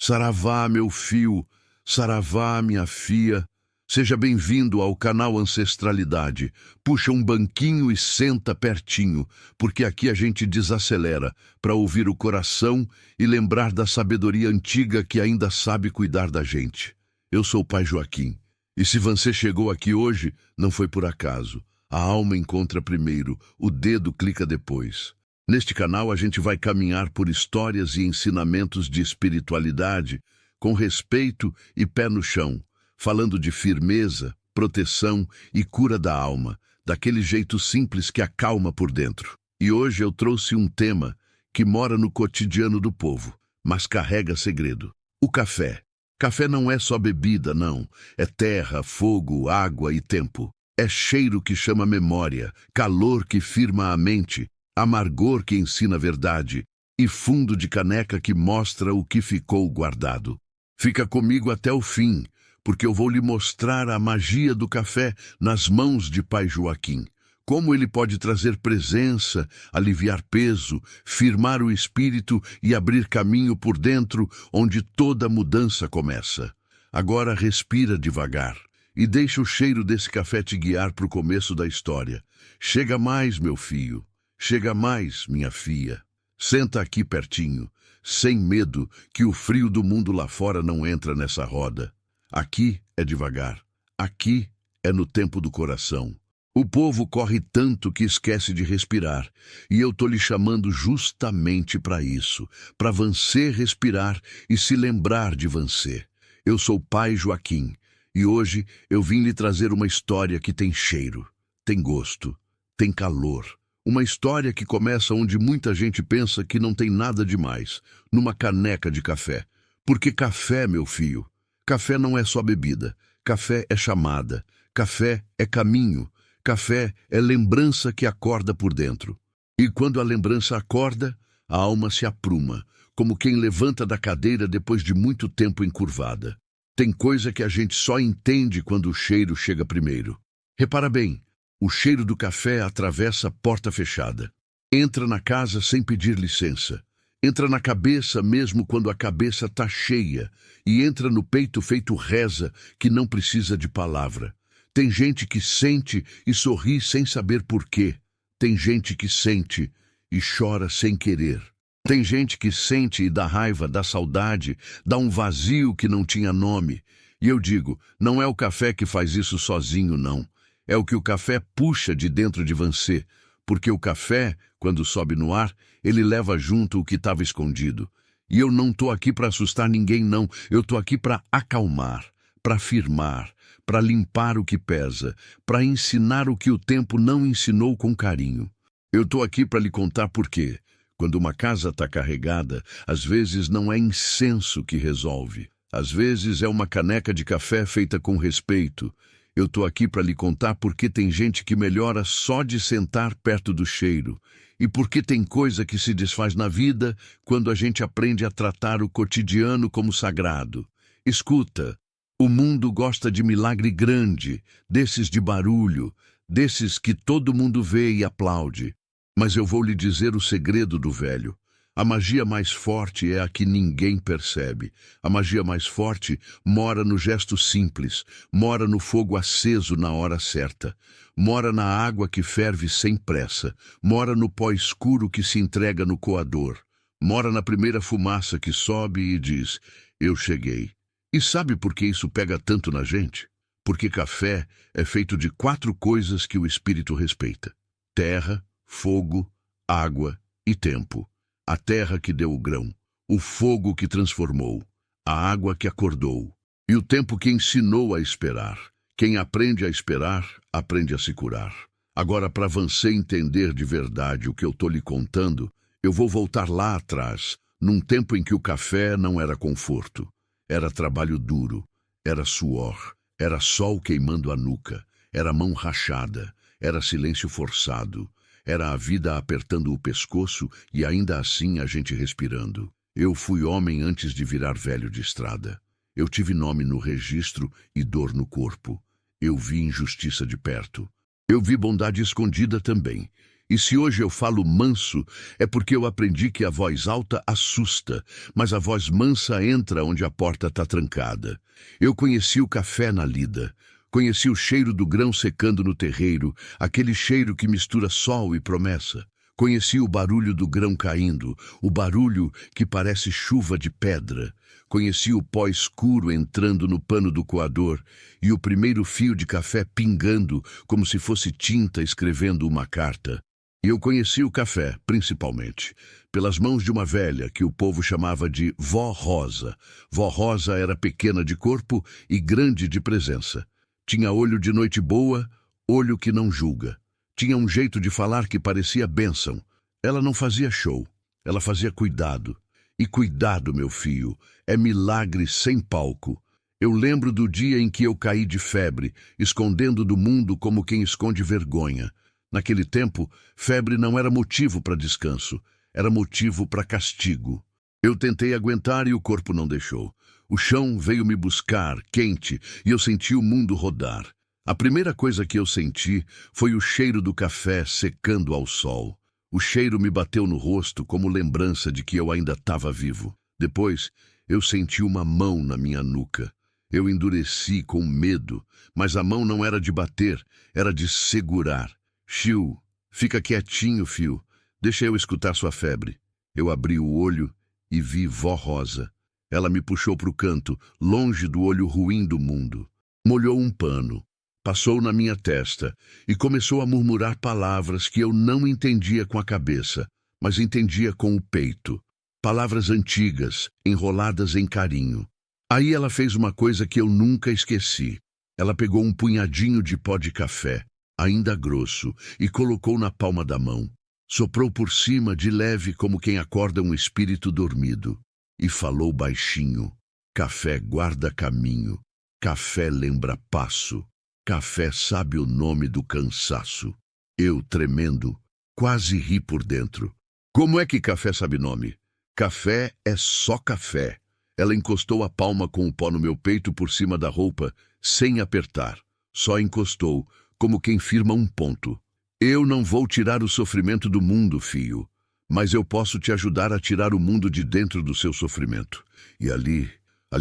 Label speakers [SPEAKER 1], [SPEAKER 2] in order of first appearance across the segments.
[SPEAKER 1] Saravá, meu fio, saravá, minha fia. Seja bem-vindo ao canal Ancestralidade. Puxa um banquinho e senta pertinho, porque aqui a gente desacelera para ouvir o coração e lembrar da sabedoria antiga que ainda sabe cuidar da gente. Eu sou o Pai Joaquim, e se você chegou aqui hoje, não foi por acaso. A alma encontra primeiro, o dedo clica depois. Neste canal a gente vai caminhar por histórias e ensinamentos de espiritualidade, com respeito e pé no chão, falando de firmeza, proteção e cura da alma, daquele jeito simples que acalma por dentro. E hoje eu trouxe um tema que mora no cotidiano do povo, mas carrega segredo. O café. Café não é só bebida, não. É terra, fogo, água e tempo. É cheiro que chama memória, calor que firma a mente, amargor que ensina a verdade e fundo de caneca que mostra o que ficou guardado. Fica comigo até o fim, porque eu vou lhe mostrar a magia do café nas mãos de Pai Joaquim. Como ele pode trazer presença, aliviar peso, firmar o espírito e abrir caminho por dentro onde toda mudança começa. Agora respira devagar e deixa o cheiro desse café te guiar para o começo da história. Chega mais, meu filho. Chega mais, minha filha. Senta aqui pertinho, sem medo que o frio do mundo lá fora não entra nessa roda. Aqui é devagar. Aqui é no tempo do coração. O povo corre tanto que esquece de respirar, e eu tô lhe chamando justamente para isso, para você respirar e se lembrar de você. Eu sou Pai Joaquim, e hoje eu vim lhe trazer uma história que tem cheiro, tem gosto, tem calor. Uma história que começa onde muita gente pensa que não tem nada demais, numa caneca de café. Porque café, meu filho, café não é só bebida, café é chamada, café é caminho, café é lembrança que acorda por dentro. E quando a lembrança acorda, a alma se apruma, como quem levanta da cadeira depois de muito tempo encurvada. Tem coisa que a gente só entende quando o cheiro chega primeiro. Repara bem, o cheiro do café atravessa a porta fechada. Entra na casa sem pedir licença. Entra na cabeça mesmo quando a cabeça tá cheia. E entra no peito feito reza que não precisa de palavra. Tem gente que sente e sorri sem saber por quê. Tem gente que sente e chora sem querer. Tem gente que sente e dá raiva, dá saudade, dá um vazio que não tinha nome. E eu digo, não é o café que faz isso sozinho, não. É o que o café puxa de dentro de você, porque o café, quando sobe no ar, ele leva junto o que estava escondido. E eu não tô aqui para assustar ninguém, não. Eu tô aqui para acalmar, para firmar, para limpar o que pesa, para ensinar o que o tempo não ensinou com carinho. Eu tô aqui para lhe contar por quê. Quando uma casa está carregada, às vezes não é incenso que resolve. Às vezes é uma caneca de café feita com respeito. Eu tô aqui para lhe contar porque tem gente que melhora só de sentar perto do cheiro. E porque tem coisa que se desfaz na vida quando a gente aprende a tratar o cotidiano como sagrado. Escuta, o mundo gosta de milagre grande, desses de barulho, desses que todo mundo vê e aplaude. Mas eu vou lhe dizer o segredo do velho. A magia mais forte é a que ninguém percebe. A magia mais forte mora no gesto simples, mora no fogo aceso na hora certa, mora na água que ferve sem pressa, mora no pó escuro que se entrega no coador, mora na primeira fumaça que sobe e diz, eu cheguei. E sabe por que isso pega tanto na gente? Porque café é feito de 4 coisas que o espírito respeita: terra, fogo, água e tempo. A terra que deu o grão, o fogo que transformou, a água que acordou e o tempo que ensinou a esperar. Quem aprende a esperar, aprende a se curar. Agora, para você entender de verdade o que eu tô lhe contando, eu vou voltar lá atrás, num tempo em que o café não era conforto. Era trabalho duro, era suor, era sol queimando a nuca, era mão rachada, era silêncio forçado. Era a vida apertando o pescoço e ainda assim a gente respirando. Eu fui homem antes de virar velho de estrada. Eu tive nome no registro e dor no corpo. Eu vi injustiça de perto. Eu vi bondade escondida também. E se hoje eu falo manso, é porque eu aprendi que a voz alta assusta, mas a voz mansa entra onde a porta está trancada. Eu conheci o café na lida. Conheci o cheiro do grão secando no terreiro, aquele cheiro que mistura sol e promessa. Conheci o barulho do grão caindo, o barulho que parece chuva de pedra. Conheci o pó escuro entrando no pano do coador e o primeiro fio de café pingando como se fosse tinta escrevendo uma carta. E eu conheci o café, principalmente, pelas mãos de uma velha que o povo chamava de Vó Rosa. Vó Rosa era pequena de corpo e grande de presença. Tinha olho de noite boa, olho que não julga. Tinha um jeito de falar que parecia bênção. Ela não fazia show, ela fazia cuidado. E cuidado, meu filho, é milagre sem palco. Eu lembro do dia em que eu caí de febre, escondendo do mundo como quem esconde vergonha. Naquele tempo, febre não era motivo para descanso, era motivo para castigo. Eu tentei aguentar e o corpo não deixou. O chão veio me buscar, quente, e eu senti o mundo rodar. A primeira coisa que eu senti foi o cheiro do café secando ao sol. O cheiro me bateu no rosto como lembrança de que eu ainda estava vivo. Depois, eu senti uma mão na minha nuca. Eu endureci com medo, mas a mão não era de bater, era de segurar. Chiu, fica quietinho, fio. Deixa eu escutar sua febre. Eu abri o olho e vi Vó Rosa. Ela me puxou para o canto, longe do olho ruim do mundo. Molhou um pano, passou na minha testa e começou a murmurar palavras que eu não entendia com a cabeça, mas entendia com o peito. Palavras antigas, enroladas em carinho. Aí ela fez uma coisa que eu nunca esqueci. Ela pegou um punhadinho de pó de café, ainda grosso, e colocou na palma da mão. Soprou por cima de leve como quem acorda um espírito dormido. E falou baixinho: café guarda caminho, café lembra passo, café sabe o nome do cansaço. Eu, tremendo, quase ri por dentro. Como é que café sabe nome? Café é só café. Ela encostou a palma com o pó no meu peito por cima da roupa, sem apertar. Só encostou, como quem firma um ponto. Eu não vou tirar o sofrimento do mundo, filho, mas eu posso te ajudar a tirar o mundo de dentro do seu sofrimento. E ali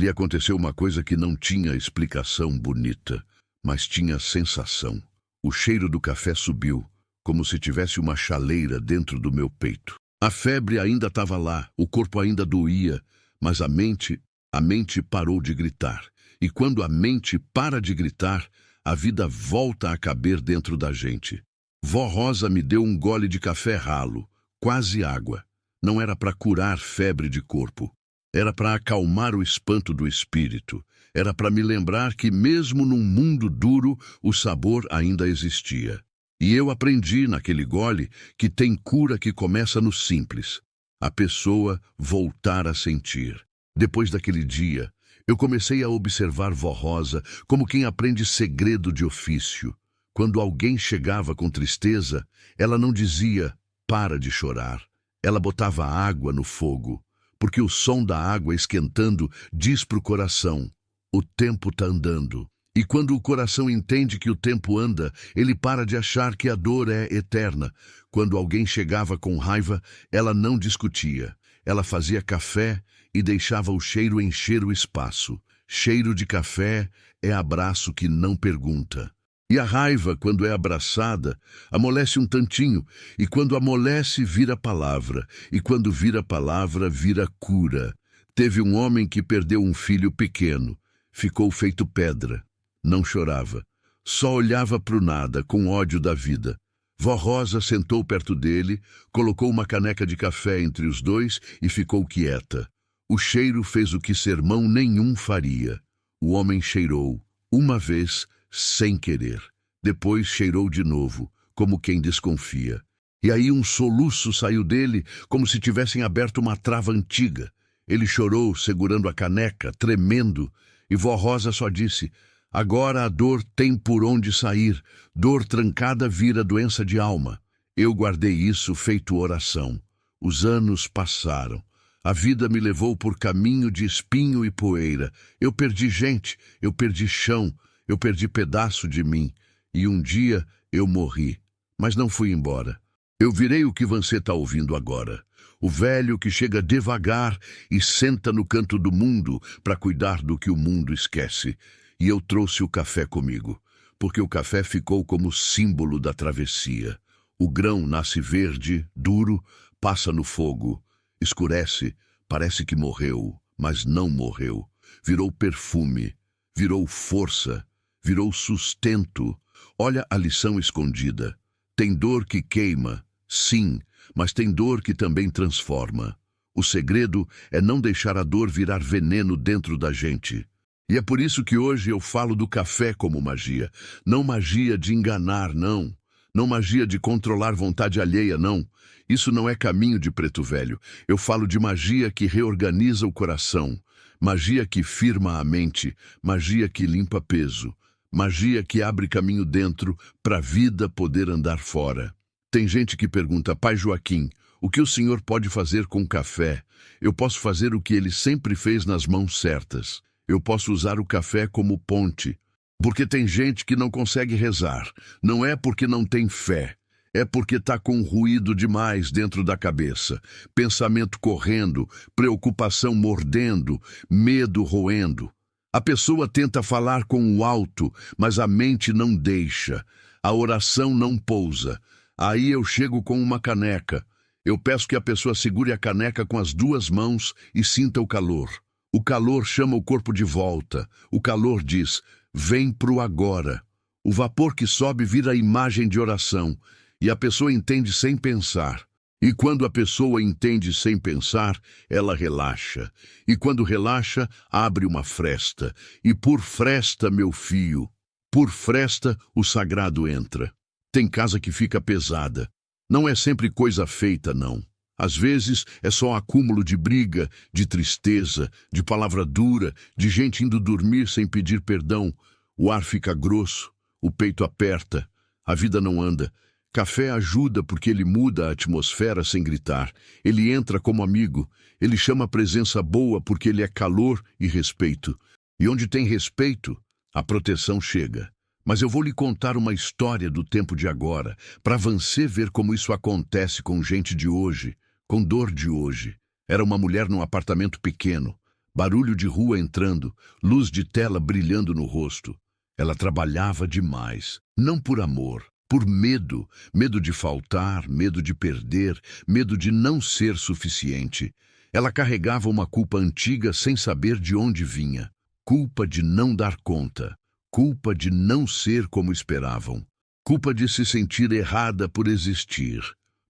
[SPEAKER 1] aconteceu uma coisa que não tinha explicação bonita, mas tinha sensação. O cheiro do café subiu, como se tivesse uma chaleira dentro do meu peito. A febre ainda estava lá, o corpo ainda doía, mas a mente parou de gritar. E quando a mente para de gritar, a vida volta a caber dentro da gente. Vó Rosa me deu um gole de café ralo, quase água. Não era para curar febre de corpo. Era para acalmar o espanto do espírito. Era para me lembrar que mesmo num mundo duro, o sabor ainda existia. E eu aprendi naquele gole que tem cura que começa no simples. A pessoa voltar a sentir. Depois daquele dia, eu comecei a observar Vó Rosa como quem aprende segredo de ofício. Quando alguém chegava com tristeza, ela não dizia: para de chorar. Ela botava água no fogo, porque o som da água esquentando diz para o coração: o tempo está andando. E quando o coração entende que o tempo anda, ele para de achar que a dor é eterna. Quando alguém chegava com raiva, ela não discutia. Ela fazia café e deixava o cheiro encher o espaço. Cheiro de café é abraço que não pergunta. E a raiva, quando é abraçada, amolece um tantinho, e quando amolece, vira palavra, e quando vira palavra, vira cura. Teve um homem que perdeu um filho pequeno, ficou feito pedra, não chorava, só olhava para o nada, com ódio da vida. Vó Rosa sentou perto dele, colocou uma caneca de café entre os dois e ficou quieta. O cheiro fez o que sermão nenhum faria. O homem cheirou, uma vez, sem querer. Depois cheirou de novo, como quem desconfia. E aí um soluço saiu dele, como se tivessem aberto uma trava antiga. Ele chorou, segurando a caneca, tremendo, e Vó Rosa só disse: agora a dor tem por onde sair, dor trancada vira doença de alma. Eu guardei isso feito oração. Os anos passaram. A vida me levou por caminho de espinho e poeira. Eu perdi gente, eu perdi chão, eu perdi pedaço de mim. E um dia eu morri, mas não fui embora. Eu virei o que você está ouvindo agora. O velho que chega devagar e senta no canto do mundo para cuidar do que o mundo esquece. E eu trouxe o café comigo, porque o café ficou como símbolo da travessia. O grão nasce verde, duro, passa no fogo, escurece, parece que morreu, mas não morreu. Virou perfume, virou força, virou sustento. Olha a lição escondida. Tem dor que queima, sim, mas tem dor que também transforma. O segredo é não deixar a dor virar veneno dentro da gente. E é por isso que hoje eu falo do café como magia. Não magia de enganar, não. Não magia de controlar vontade alheia, não. Isso não é caminho de preto velho. Eu falo de magia que reorganiza o coração. Magia que firma a mente. Magia que limpa peso. Magia que abre caminho dentro para a vida poder andar fora. Tem gente que pergunta: Pai Joaquim, o que o senhor pode fazer com café? Eu posso fazer o que ele sempre fez nas mãos certas. Eu posso usar o café como ponte. Porque tem gente que não consegue rezar. Não é porque não tem fé. É porque está com ruído demais dentro da cabeça. Pensamento correndo, preocupação mordendo, medo roendo. A pessoa tenta falar com o alto, mas a mente não deixa. A oração não pousa. Aí eu chego com uma caneca. Eu peço que a pessoa segure a caneca com as duas mãos e sinta o calor. O calor chama o corpo de volta. O calor diz: vem pro agora. O vapor que sobe vira a imagem de oração. E a pessoa entende sem pensar. E quando a pessoa entende sem pensar, ela relaxa. E quando relaxa, abre uma fresta. E por fresta, meu filho, por fresta, o sagrado entra. Tem casa que fica pesada. Não é sempre coisa feita, não. Às vezes é só acúmulo de briga, de tristeza, de palavra dura, de gente indo dormir sem pedir perdão. O ar fica grosso, o peito aperta, a vida não anda. Café ajuda porque ele muda a atmosfera sem gritar. Ele entra como amigo. Ele chama a presença boa porque ele é calor e respeito. E onde tem respeito, a proteção chega. Mas eu vou lhe contar uma história do tempo de agora, para você ver como isso acontece com gente de hoje, com dor de hoje. Era uma mulher num apartamento pequeno, barulho de rua entrando, luz de tela brilhando no rosto. Ela trabalhava demais, não por amor, por medo, medo de faltar, medo de perder, medo de não ser suficiente. Ela carregava uma culpa antiga sem saber de onde vinha, culpa de não dar conta. Culpa de não ser como esperavam. Culpa de se sentir errada por existir.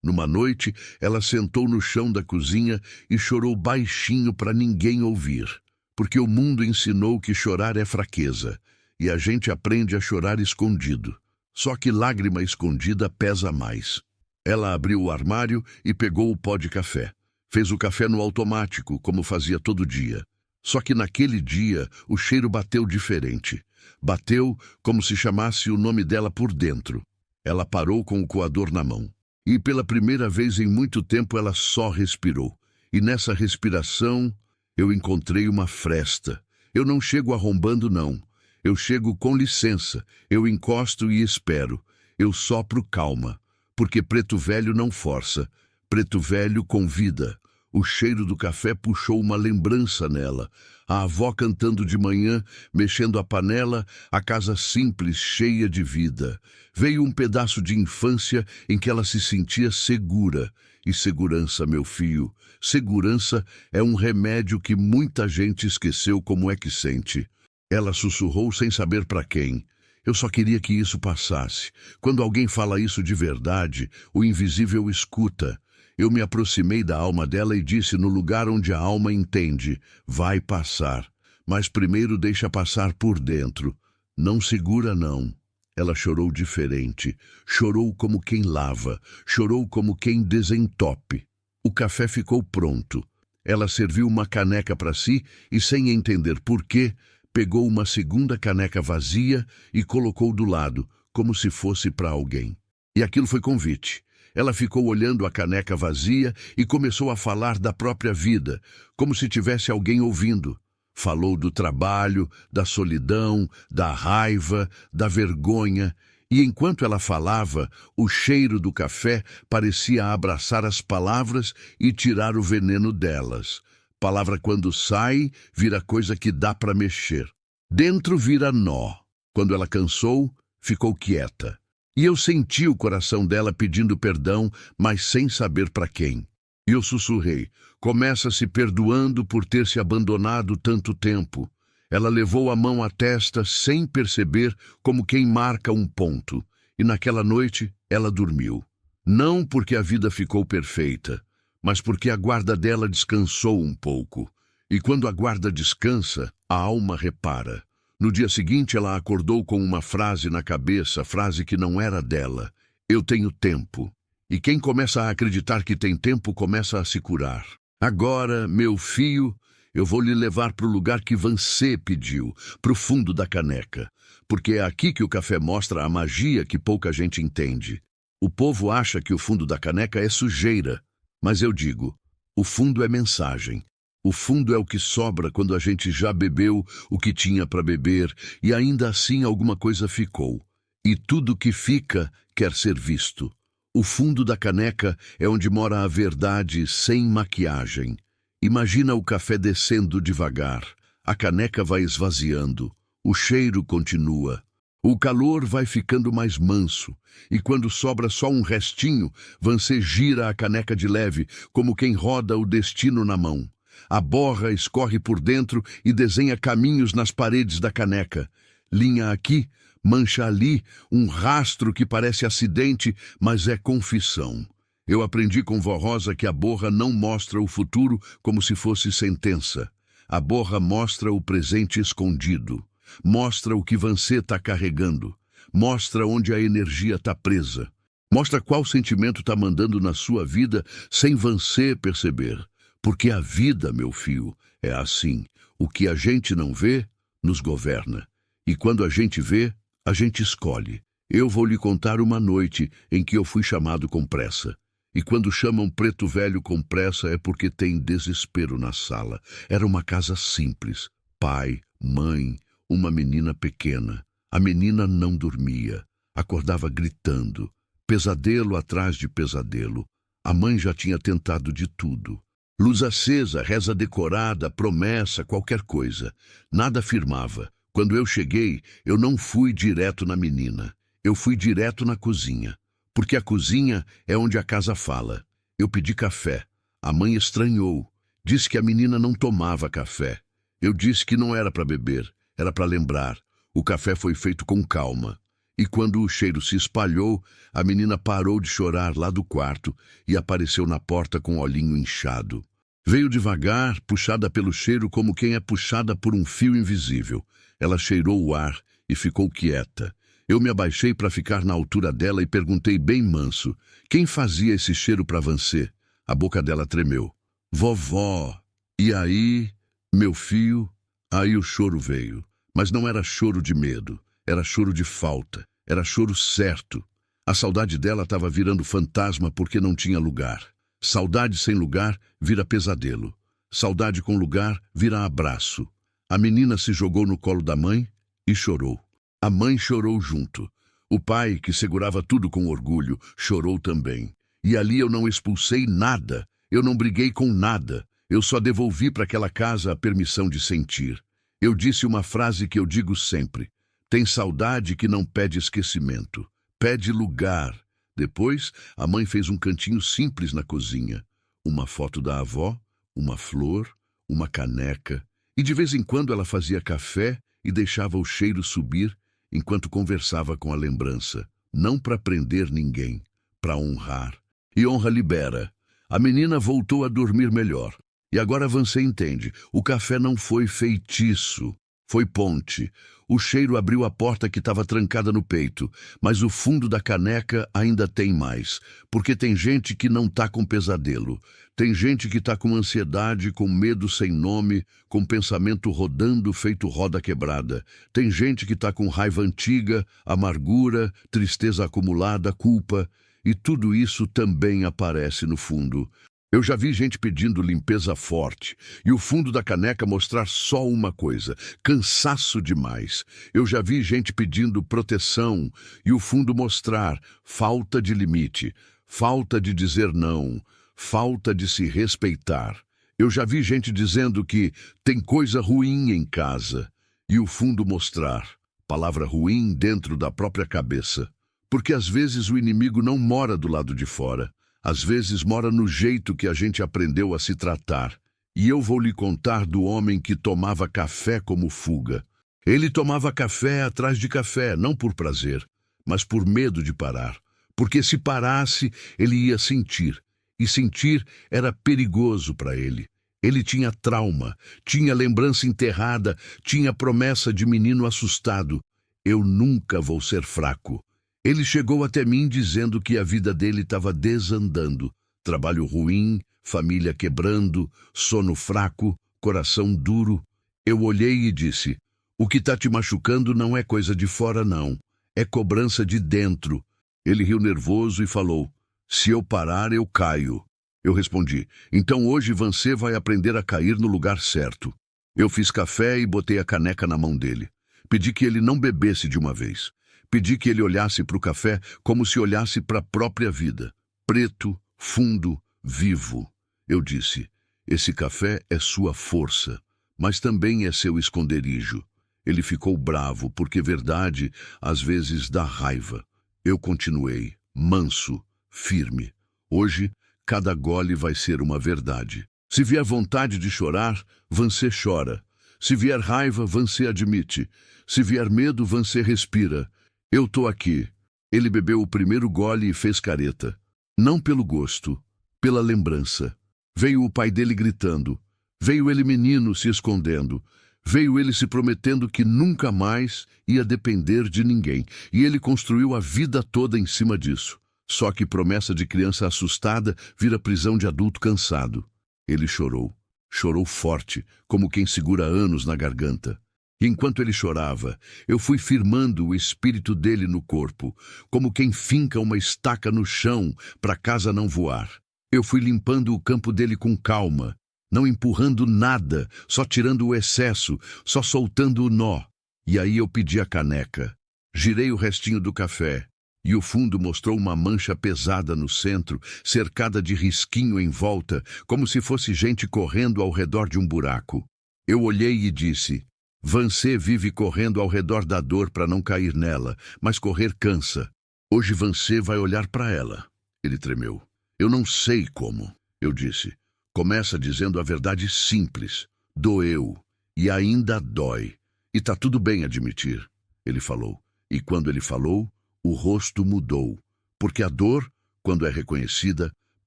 [SPEAKER 1] Numa noite, ela sentou no chão da cozinha e chorou baixinho para ninguém ouvir. Porque o mundo ensinou que chorar é fraqueza. E a gente aprende a chorar escondido. Só que lágrima escondida pesa mais. Ela abriu o armário e pegou o pó de café. Fez o café no automático, como fazia todo dia. Só que naquele dia, o cheiro bateu diferente. Bateu como se chamasse o nome dela por dentro. Ela parou com o coador na mão. E pela primeira vez em muito tempo ela só respirou. E nessa respiração eu encontrei uma fresta. Eu não chego arrombando, não. Eu chego com licença. Eu encosto e espero. Eu sopro calma. Porque preto velho não força. Preto velho convida. O cheiro do café puxou uma lembrança nela. A avó cantando de manhã, mexendo a panela, a casa simples, cheia de vida. Veio um pedaço de infância em que ela se sentia segura. E segurança, meu filho, segurança é um remédio que muita gente esqueceu como é que sente. Ela sussurrou sem saber para quem. Eu só queria que isso passasse. Quando alguém fala isso de verdade, o invisível escuta. Eu me aproximei da alma dela e disse no lugar onde a alma entende: vai passar, mas primeiro deixa passar por dentro. Não segura, não. Ela chorou diferente. Chorou como quem lava. Chorou como quem desentope. O café ficou pronto. Ela serviu uma caneca para si e, sem entender por quê, pegou uma segunda caneca vazia e colocou do lado, como se fosse para alguém. E aquilo foi convite. Ela ficou olhando a caneca vazia e começou a falar da própria vida, como se tivesse alguém ouvindo. Falou do trabalho, da solidão, da raiva, da vergonha. E enquanto ela falava, o cheiro do café parecia abraçar as palavras e tirar o veneno delas. Palavra quando sai, vira coisa que dá para mexer. Dentro vira nó. Quando ela cansou, ficou quieta. E eu senti o coração dela pedindo perdão, mas sem saber para quem. E eu sussurrei: começa se perdoando por ter se abandonado tanto tempo. Ela levou a mão à testa sem perceber, como quem marca um ponto. E naquela noite ela dormiu. Não porque a vida ficou perfeita, mas porque a guarda dela descansou um pouco. E quando a guarda descansa, a alma repara. No dia seguinte ela acordou com uma frase na cabeça, frase que não era dela: eu tenho tempo. E quem começa a acreditar que tem tempo começa a se curar. Agora, meu filho, eu vou lhe levar para o lugar que você pediu, para o fundo da caneca. Porque é aqui que o café mostra a magia que pouca gente entende. O povo acha que o fundo da caneca é sujeira, mas eu digo, o fundo é mensagem. O fundo é o que sobra quando a gente já bebeu o que tinha para beber e ainda assim alguma coisa ficou. E tudo que fica quer ser visto. O fundo da caneca é onde mora a verdade sem maquiagem. Imagina o café descendo devagar. A caneca vai esvaziando. O cheiro continua. O calor vai ficando mais manso. E quando sobra só um restinho, você gira a caneca de leve, como quem roda o destino na mão. A borra escorre por dentro e desenha caminhos nas paredes da caneca. Linha aqui, mancha ali, um rastro que parece acidente, mas é confissão. Eu aprendi com vó Rosa que a borra não mostra o futuro como se fosse sentença. A borra mostra o presente escondido. Mostra o que você está carregando. Mostra onde a energia está presa. Mostra qual sentimento está mandando na sua vida sem você perceber. Porque a vida, meu filho, é assim. O que a gente não vê, nos governa. E quando a gente vê, a gente escolhe. Eu vou lhe contar uma noite em que eu fui chamado com pressa. E quando chamam preto velho com pressa é porque tem desespero na sala. Era uma casa simples. Pai, mãe, uma menina pequena. A menina não dormia. Acordava gritando. Pesadelo atrás de pesadelo. A mãe já tinha tentado de tudo. Luz acesa, reza decorada, promessa, qualquer coisa. Nada firmava. Quando eu cheguei, eu não fui direto na menina. Eu fui direto na cozinha. Porque a cozinha é onde a casa fala. Eu pedi café. A mãe estranhou. Disse que a menina não tomava café. Eu disse que não era para beber, era para lembrar. O café foi feito com calma. E quando o cheiro se espalhou, a menina parou de chorar lá do quarto e apareceu na porta com o olhinho inchado. Veio devagar, puxada pelo cheiro como quem é puxada por um fio invisível. Ela cheirou o ar e ficou quieta. Eu me abaixei para ficar na altura dela e perguntei bem manso: quem fazia esse cheiro para você? A boca dela tremeu. Vovó. E aí, meu filho? Aí o choro veio. Mas não era choro de medo. Era choro de falta. Era choro certo. A saudade dela estava virando fantasma porque não tinha lugar. Saudade sem lugar vira pesadelo. Saudade com lugar vira abraço. A menina se jogou no colo da mãe e chorou. A mãe chorou junto. O pai, que segurava tudo com orgulho, chorou também. E ali eu não expulsei nada. Eu não briguei com nada. Eu só devolvi para aquela casa a permissão de sentir. Eu disse uma frase que eu digo sempre. Tem saudade que não pede esquecimento. Pede lugar. Depois, a mãe fez um cantinho simples na cozinha. Uma foto da avó, uma flor, uma caneca. E de vez em quando ela fazia café e deixava o cheiro subir enquanto conversava com a lembrança. Não para prender ninguém, para honrar. E honra libera. A menina voltou a dormir melhor. E agora você entende. O café não foi feitiço. Foi ponte. O cheiro abriu a porta que estava trancada no peito, mas o fundo da caneca ainda tem mais, porque tem gente que não tá com pesadelo, tem gente que tá com ansiedade, com medo sem nome, com pensamento rodando feito roda quebrada, tem gente que tá com raiva antiga, amargura, tristeza acumulada, culpa, e tudo isso também aparece no fundo. Eu já vi gente pedindo limpeza forte e o fundo da caneca mostrar só uma coisa: cansaço demais. Eu já vi gente pedindo proteção e o fundo mostrar falta de limite, falta de dizer não, falta de se respeitar. Eu já vi gente dizendo que tem coisa ruim em casa e o fundo mostrar palavra ruim dentro da própria cabeça. Porque às vezes o inimigo não mora do lado de fora. Às vezes mora no jeito que a gente aprendeu a se tratar. E eu vou lhe contar do homem que tomava café como fuga. Ele tomava café atrás de café, não por prazer, mas por medo de parar. Porque se parasse, ele ia sentir. E sentir era perigoso para ele. Ele tinha trauma, tinha lembrança enterrada, tinha promessa de menino assustado. Eu nunca vou ser fraco. Ele chegou até mim dizendo que a vida dele estava desandando. Trabalho ruim, família quebrando, sono fraco, coração duro. Eu olhei e disse: o que está te machucando não é coisa de fora, não. É cobrança de dentro. Ele riu nervoso e falou: se eu parar, eu caio. Eu respondi: então hoje você vai aprender a cair no lugar certo. Eu fiz café e botei a caneca na mão dele. Pedi que ele não bebesse de uma vez. Pedi que ele olhasse para o café como se olhasse para a própria vida. Preto, fundo, vivo. Eu disse: esse café é sua força, mas também é seu esconderijo. Ele ficou bravo, porque verdade às vezes dá raiva. Eu continuei, manso, firme. Hoje, cada gole vai ser uma verdade. Se vier vontade de chorar, você chora. Se vier raiva, você admite. Se vier medo, você respira. Eu tô aqui. Ele bebeu o primeiro gole e fez careta. Não pelo gosto, pela lembrança. Veio o pai dele gritando. Veio ele menino se escondendo. Veio ele se prometendo que nunca mais ia depender de ninguém. E ele construiu a vida toda em cima disso. Só que promessa de criança assustada vira prisão de adulto cansado. Ele chorou. Chorou forte, como quem segura anos na garganta. E enquanto ele chorava, eu fui firmando o espírito dele no corpo, como quem finca uma estaca no chão para a casa não voar. Eu fui limpando o campo dele com calma, não empurrando nada, só tirando o excesso, só soltando o nó. E aí eu pedi a caneca. Girei o restinho do café, e o fundo mostrou uma mancha pesada no centro, cercada de risquinho em volta, como se fosse gente correndo ao redor de um buraco. Eu olhei e disse: você vive correndo ao redor da dor para não cair nela, mas correr cansa. Hoje você vai olhar para ela. Ele tremeu. Eu não sei como, eu disse. Começa dizendo a verdade simples. Doeu. E ainda dói. E tá tudo bem admitir. Ele falou. E quando ele falou, o rosto mudou. Porque a dor, quando é reconhecida,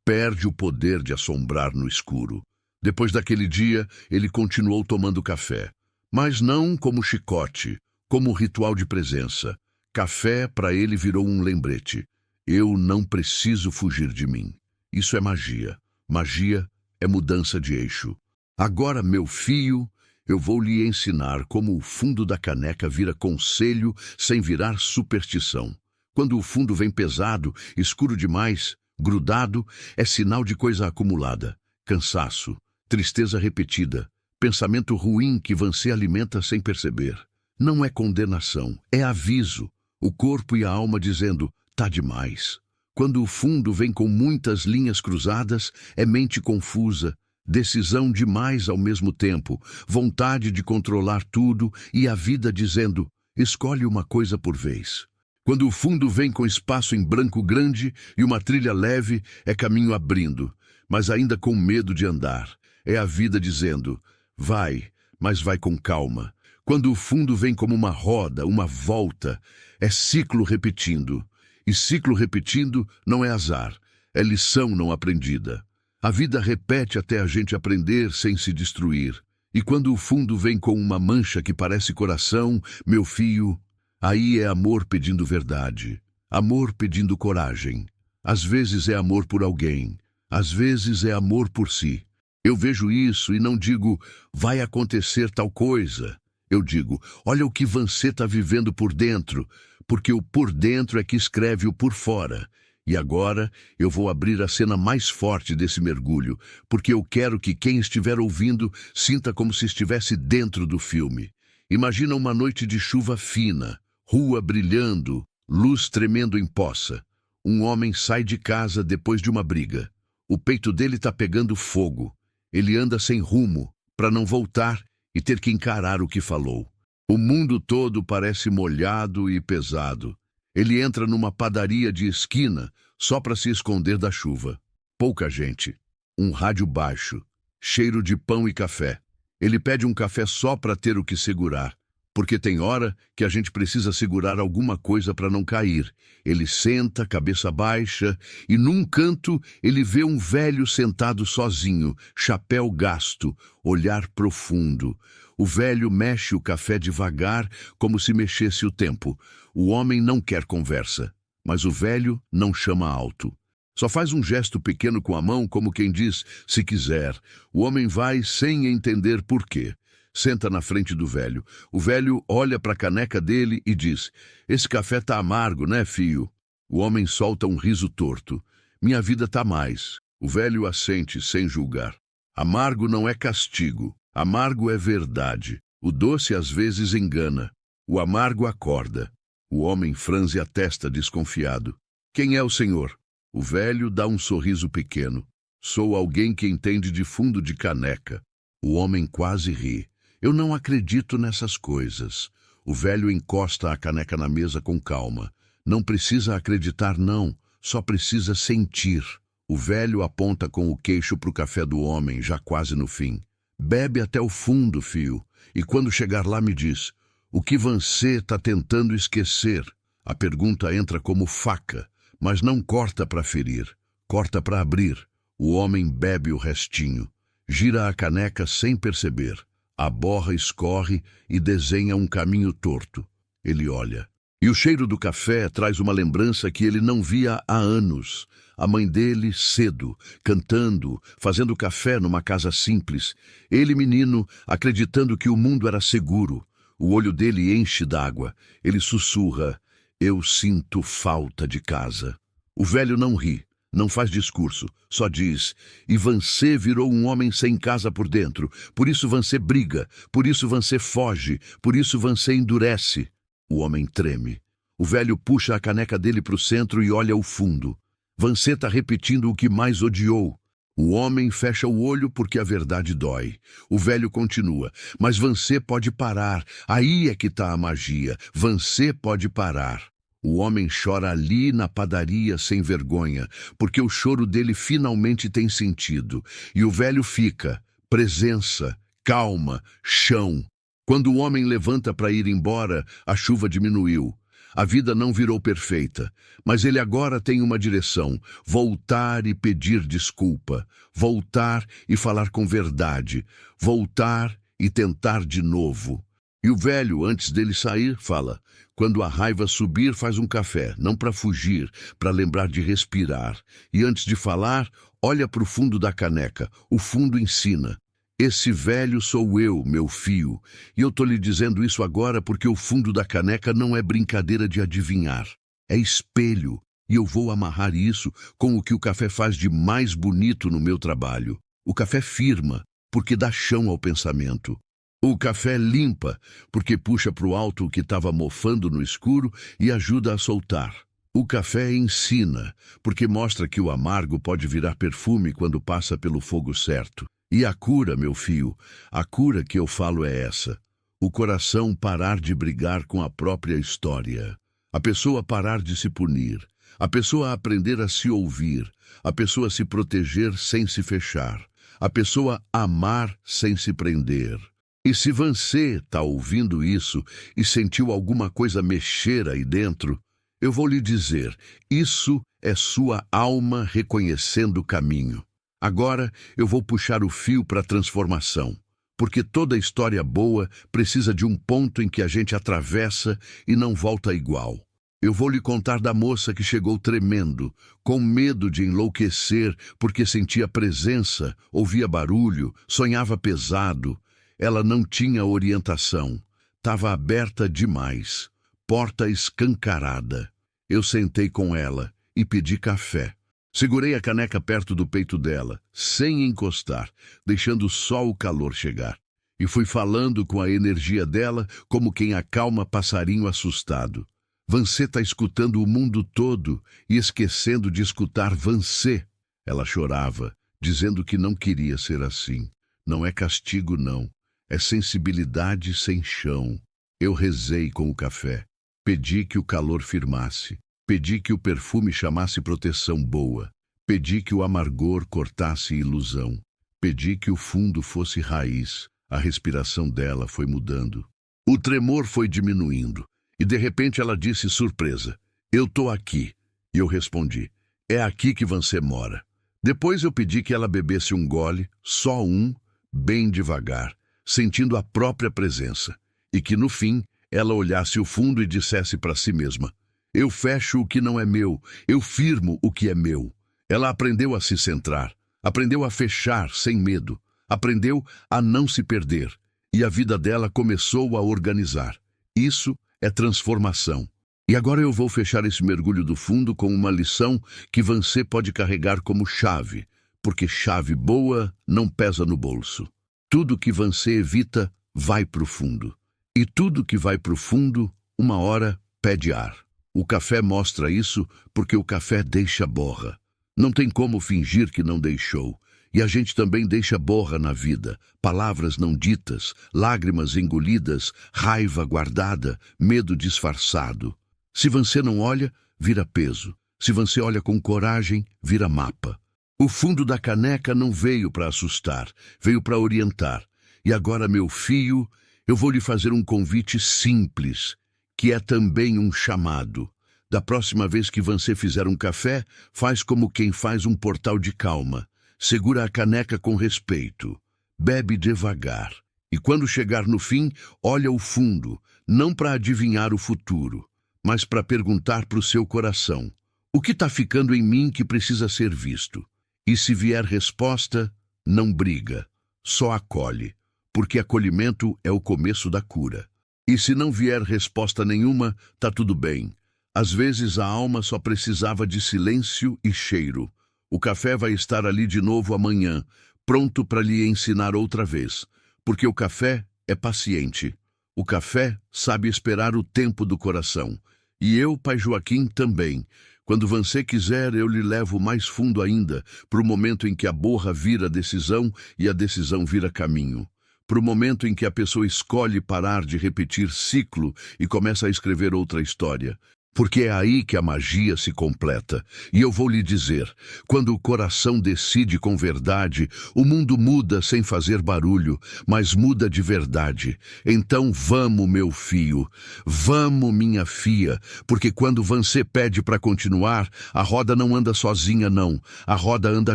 [SPEAKER 1] perde o poder de assombrar no escuro. Depois daquele dia, ele continuou tomando café. Mas não como chicote, como ritual de presença. Café para ele virou um lembrete. Eu não preciso fugir de mim. Isso é magia. Magia é mudança de eixo. Agora, meu filho, eu vou lhe ensinar como o fundo da caneca vira conselho sem virar superstição. Quando o fundo vem pesado, escuro demais, grudado, é sinal de coisa acumulada. Cansaço, tristeza repetida, pensamento ruim que você alimenta sem perceber. Não é condenação, é aviso. O corpo e a alma dizendo: tá demais. Quando o fundo vem com muitas linhas cruzadas, é mente confusa, decisão demais ao mesmo tempo, vontade de controlar tudo e a vida dizendo: escolhe uma coisa por vez. Quando o fundo vem com espaço em branco grande e uma trilha leve, é caminho abrindo, mas ainda com medo de andar. É a vida dizendo: vai, mas vai com calma. Quando o fundo vem como uma roda, uma volta, é ciclo repetindo. E ciclo repetindo não é azar, é lição não aprendida. A vida repete até a gente aprender sem se destruir. E quando o fundo vem com uma mancha que parece coração, meu filho, aí é amor pedindo verdade, amor pedindo coragem. Às vezes é amor por alguém, às vezes é amor por si. Eu vejo isso e não digo: vai acontecer tal coisa. Eu digo: olha o que você está vivendo por dentro, porque o por dentro é que escreve o por fora. E agora eu vou abrir a cena mais forte desse mergulho, porque eu quero que quem estiver ouvindo sinta como se estivesse dentro do filme. Imagina uma noite de chuva fina, rua brilhando, luz tremendo em poça. Um homem sai de casa depois de uma briga. O peito dele está pegando fogo. Ele anda sem rumo, para não voltar e ter que encarar o que falou. O mundo todo parece molhado e pesado. Ele entra numa padaria de esquina só para se esconder da chuva. Pouca gente. Um rádio baixo. Cheiro de pão e café. Ele pede um café só para ter o que segurar. Porque tem hora que a gente precisa segurar alguma coisa para não cair. Ele senta, cabeça baixa, e num canto ele vê um velho sentado sozinho, chapéu gasto, olhar profundo. O velho mexe o café devagar, como se mexesse o tempo. O homem não quer conversa, mas o velho não chama alto. Só faz um gesto pequeno com a mão, como quem diz, se quiser. O homem vai sem entender por quê. Senta na frente do velho. O velho olha para a caneca dele e diz, esse café tá amargo, né, filho? O homem solta um riso torto. Minha vida tá mais. O velho assente sem julgar. Amargo não é castigo. Amargo é verdade. O doce às vezes engana. O amargo acorda. O homem franze a testa desconfiado. Quem é o senhor? O velho dá um sorriso pequeno. Sou alguém que entende de fundo de caneca. O homem quase ri. Eu não acredito nessas coisas. O velho encosta a caneca na mesa com calma. Não precisa acreditar, não. Só precisa sentir. O velho aponta com o queixo para o café do homem, já quase no fim. Bebe até o fundo, fio. E quando chegar lá me diz, o que você está tentando esquecer? A pergunta entra como faca, mas não corta para ferir. Corta para abrir. O homem bebe o restinho. Gira a caneca sem perceber. A borra escorre e desenha um caminho torto. Ele olha. E o cheiro do café traz uma lembrança que ele não via há anos. A mãe dele, cedo, cantando, fazendo café numa casa simples. Ele, menino, acreditando que o mundo era seguro. O olho dele enche d'água. Ele sussurra, eu sinto falta de casa. O velho não ri. Não faz discurso, só diz, e você virou um homem sem casa por dentro, por isso você briga, por isso você foge, por isso você endurece. O homem treme. O velho puxa a caneca dele para o centro e olha ao fundo. Você está repetindo o que mais odiou. O homem fecha o olho porque a verdade dói. O velho continua, mas você pode parar, aí é que está a magia, você pode parar. O homem chora ali na padaria sem vergonha, porque o choro dele finalmente tem sentido. E o velho fica, presença, calma, chão. Quando o homem levanta para ir embora, a chuva diminuiu. A vida não virou perfeita, mas ele agora tem uma direção, voltar e pedir desculpa, voltar e falar com verdade, voltar e tentar de novo. E o velho, antes dele sair, fala, quando a raiva subir, faz um café, não para fugir, para lembrar de respirar. E antes de falar, olha para o fundo da caneca, o fundo ensina. Esse velho sou eu, meu filho, e eu tô lhe dizendo isso agora porque o fundo da caneca não é brincadeira de adivinhar. É espelho, e eu vou amarrar isso com o que o café faz de mais bonito no meu trabalho. O café firma, porque dá chão ao pensamento. O café limpa, porque puxa para o alto o que estava mofando no escuro e ajuda a soltar. O café ensina, porque mostra que o amargo pode virar perfume quando passa pelo fogo certo. E a cura, meu filho, a cura que eu falo é essa. O coração parar de brigar com a própria história. A pessoa parar de se punir. A pessoa aprender a se ouvir. A pessoa se proteger sem se fechar. A pessoa amar sem se prender. E se você está ouvindo isso e sentiu alguma coisa mexer aí dentro, eu vou lhe dizer, isso é sua alma reconhecendo o caminho. Agora eu vou puxar o fio para a transformação, porque toda história boa precisa de um ponto em que a gente atravessa e não volta igual. Eu vou lhe contar da moça que chegou tremendo, com medo de enlouquecer porque sentia presença, ouvia barulho, sonhava pesado. Ela não tinha orientação. Estava aberta demais. Porta escancarada. Eu sentei com ela e pedi café. Segurei a caneca perto do peito dela, sem encostar, deixando só o calor chegar. E fui falando com a energia dela como quem acalma passarinho assustado. Você tá escutando o mundo todo e esquecendo de escutar você. Ela chorava, dizendo que não queria ser assim. Não é castigo, não. É sensibilidade sem chão. Eu rezei com o café. Pedi que o calor firmasse. Pedi que o perfume chamasse proteção boa. Pedi que o amargor cortasse ilusão. Pedi que o fundo fosse raiz. A respiração dela foi mudando. O tremor foi diminuindo. E de repente ela disse surpresa: "Eu tô aqui." E eu respondi: "É aqui que você mora." Depois eu pedi que ela bebesse um gole, só um, bem devagar, sentindo a própria presença. E que no fim ela olhasse o fundo e dissesse para si mesma: "Eu fecho o que não é meu, eu firmo o que é meu." Ela aprendeu a se centrar, aprendeu a fechar sem medo, aprendeu a não se perder. E a vida dela começou a organizar. Isso é transformação. E agora eu vou fechar esse mergulho do fundo com uma lição que você pode carregar como chave, porque chave boa não pesa no bolso. Tudo que você evita vai pro fundo. E tudo que vai pro fundo, uma hora, pede ar. O café mostra isso porque o café deixa borra. Não tem como fingir que não deixou. E a gente também deixa borra na vida, palavras não ditas, lágrimas engolidas, raiva guardada, medo disfarçado. Se você não olha, vira peso. Se você olha com coragem, vira mapa. O fundo da caneca não veio para assustar, veio para orientar. E agora, meu filho, eu vou lhe fazer um convite simples, que é também um chamado. Da próxima vez que você fizer um café, faz como quem faz um portal de calma. Segura a caneca com respeito. Bebe devagar. E quando chegar no fim, olha o fundo, não para adivinhar o futuro, mas para perguntar para o seu coração: o que está ficando em mim que precisa ser visto? E se vier resposta, não briga, só acolhe, porque acolhimento é o começo da cura. E se não vier resposta nenhuma, tá tudo bem. Às vezes a alma só precisava de silêncio e cheiro. O café vai estar ali de novo amanhã, pronto para lhe ensinar outra vez, porque o café é paciente. O café sabe esperar o tempo do coração. E eu, Pai Joaquim, também. Quando você quiser, eu lhe levo mais fundo ainda, para o momento em que a borra vira decisão e a decisão vira caminho. Para o momento em que a pessoa escolhe parar de repetir ciclo e começa a escrever outra história. Porque é aí que a magia se completa. E eu vou lhe dizer, quando o coração decide com verdade, o mundo muda sem fazer barulho, mas muda de verdade. Então vamos, meu filho, vamos, minha filha, porque quando você pede para continuar, a roda não anda sozinha, não. A roda anda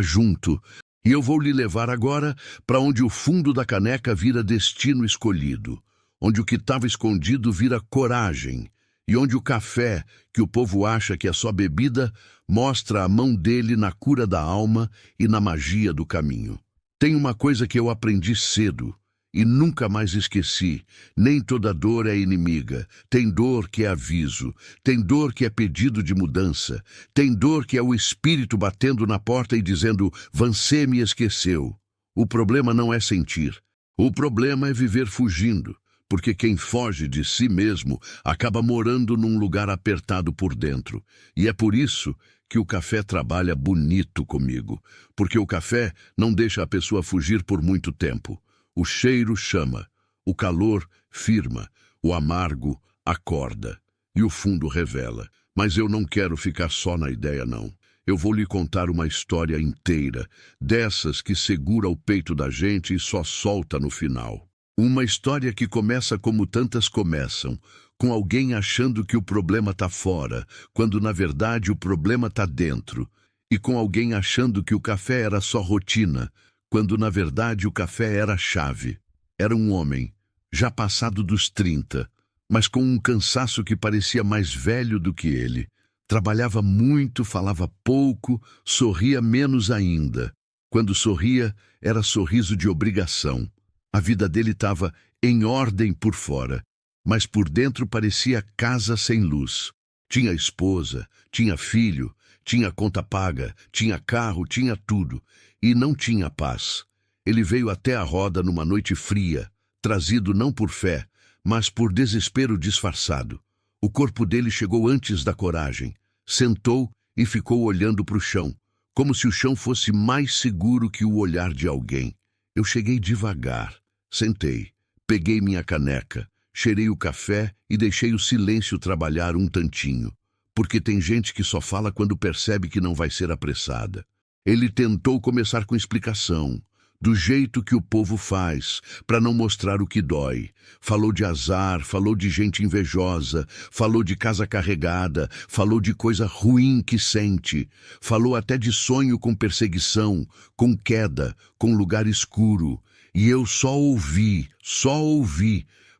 [SPEAKER 1] junto. E eu vou lhe levar agora para onde o fundo da caneca vira destino escolhido, onde o que estava escondido vira coragem, e onde o café, que o povo acha que é só bebida, mostra a mão dele na cura da alma e na magia do caminho. Tem uma coisa que eu aprendi cedo e nunca mais esqueci: nem toda dor é inimiga. Tem dor que é aviso, tem dor que é pedido de mudança, tem dor que é o espírito batendo na porta e dizendo: "Você me esqueceu." O problema não é sentir, o problema é viver fugindo. Porque quem foge de si mesmo acaba morando num lugar apertado por dentro. E é por isso que o café trabalha bonito comigo. Porque o café não deixa a pessoa fugir por muito tempo. O cheiro chama, o calor firma, o amargo acorda e o fundo revela. Mas eu não quero ficar só na ideia, não. Eu vou lhe contar uma história inteira, dessas que segura o peito da gente e só solta no final. Uma história que começa como tantas começam, com alguém achando que o problema está fora, quando na verdade o problema está dentro, e com alguém achando que o café era só rotina, quando na verdade o café era a chave. Era um homem, já passado dos 30, mas com um cansaço que parecia mais velho do que ele. Trabalhava muito, falava pouco, sorria menos ainda. Quando sorria, era sorriso de obrigação. A vida dele estava em ordem por fora, mas por dentro parecia casa sem luz. Tinha esposa, tinha filho, tinha conta paga, tinha carro, tinha tudo, e não tinha paz. Ele veio até a roda numa noite fria, trazido não por fé, mas por desespero disfarçado. O corpo dele chegou antes da coragem. Sentou e ficou olhando para o chão, como se o chão fosse mais seguro que o olhar de alguém. Eu cheguei devagar, sentei, peguei minha caneca, cheirei o café e deixei o silêncio trabalhar um tantinho, porque tem gente que só fala quando percebe que não vai ser apressada. Ele tentou começar com explicação, do jeito que o povo faz, para não mostrar o que dói. Falou de azar, falou de gente invejosa, falou de casa carregada, falou de coisa ruim que sente, falou até de sonho com perseguição, com queda, com lugar escuro. E eu só ouvi,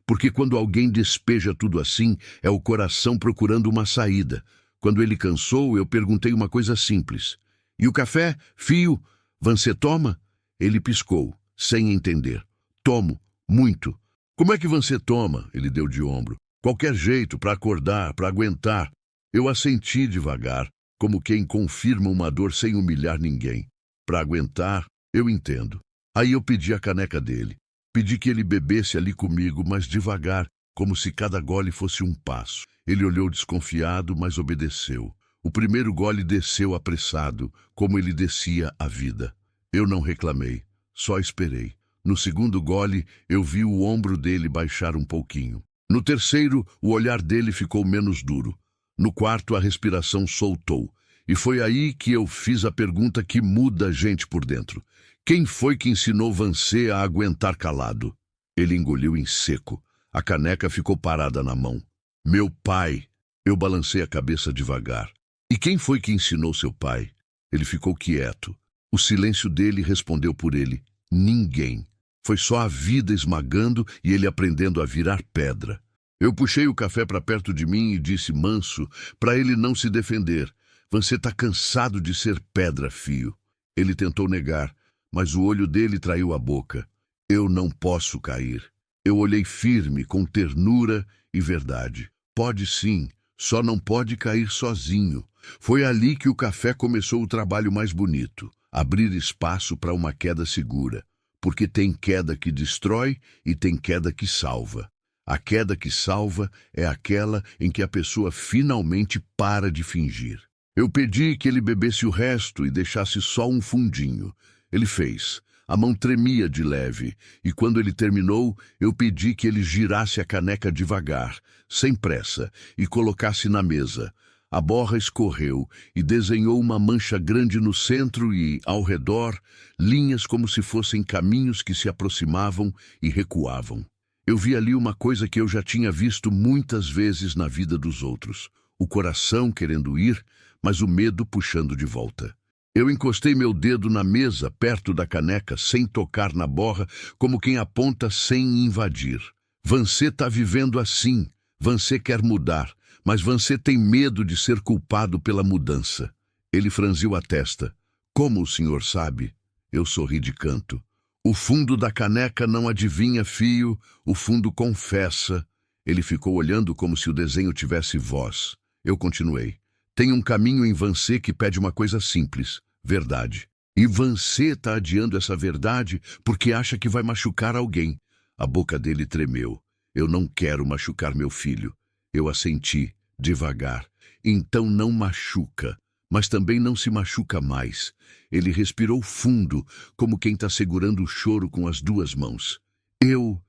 [SPEAKER 1] porque quando alguém despeja tudo assim, é o coração procurando uma saída. Quando ele cansou, eu perguntei uma coisa simples. E o café, fio, você toma? Ele piscou, sem entender. Tomo, muito. Como é que você toma? Ele deu de ombro. Qualquer jeito, para acordar, para aguentar. Eu assenti devagar, como quem confirma uma dor sem humilhar ninguém. Para aguentar, eu entendo. Aí eu pedi a caneca dele. Pedi que ele bebesse ali comigo, mas devagar, como se cada gole fosse um passo. Ele olhou desconfiado, mas obedeceu. O primeiro gole desceu apressado, como ele descia a vida. Eu não reclamei, só esperei. No segundo gole, eu vi o ombro dele baixar um pouquinho. No terceiro, o olhar dele ficou menos duro. No quarto, a respiração soltou. E foi aí que eu fiz a pergunta que muda a gente por dentro. Quem foi que ensinou você a aguentar calado? Ele engoliu em seco. A caneca ficou parada na mão. Meu pai. Eu balancei a cabeça devagar. E quem foi que ensinou seu pai? Ele ficou quieto. O silêncio dele respondeu por ele. Ninguém. Foi só a vida esmagando e ele aprendendo a virar pedra. Eu puxei o café para perto de mim e disse manso, para ele não se defender. Você tá cansado de ser pedra, fio. Ele tentou negar, mas o olho dele traiu a boca. Eu não posso cair. Eu olhei firme, com ternura e verdade. Pode sim, só não pode cair sozinho. Foi ali que o café começou o trabalho mais bonito. Abrir espaço para uma queda segura, porque tem queda que destrói e tem queda que salva. A queda que salva é aquela em que a pessoa finalmente para de fingir. Eu pedi que ele bebesse o resto e deixasse só um fundinho. Ele fez. A mão tremia de leve, e quando ele terminou, eu pedi que ele girasse a caneca devagar, sem pressa, e colocasse na mesa. A borra escorreu e desenhou uma mancha grande no centro e, ao redor, linhas como se fossem caminhos que se aproximavam e recuavam. Eu vi ali uma coisa que eu já tinha visto muitas vezes na vida dos outros. O coração querendo ir, mas o medo puxando de volta. Eu encostei meu dedo na mesa, perto da caneca, sem tocar na borra, como quem aponta sem invadir. Você tá vivendo assim. Você quer mudar. Mas você tem medo de ser culpado pela mudança. Ele franziu a testa. Como o senhor sabe? Eu sorri de canto. O fundo da caneca não adivinha, fio, o fundo confessa. Ele ficou olhando como se o desenho tivesse voz. Eu continuei. Tem um caminho em você que pede uma coisa simples, verdade. E você está adiando essa verdade porque acha que vai machucar alguém. A boca dele tremeu. Eu não quero machucar meu filho. Eu assenti, devagar. Então não machuca, mas também não se machuca mais. Ele respirou fundo, como quem está segurando o choro com as duas mãos. Eu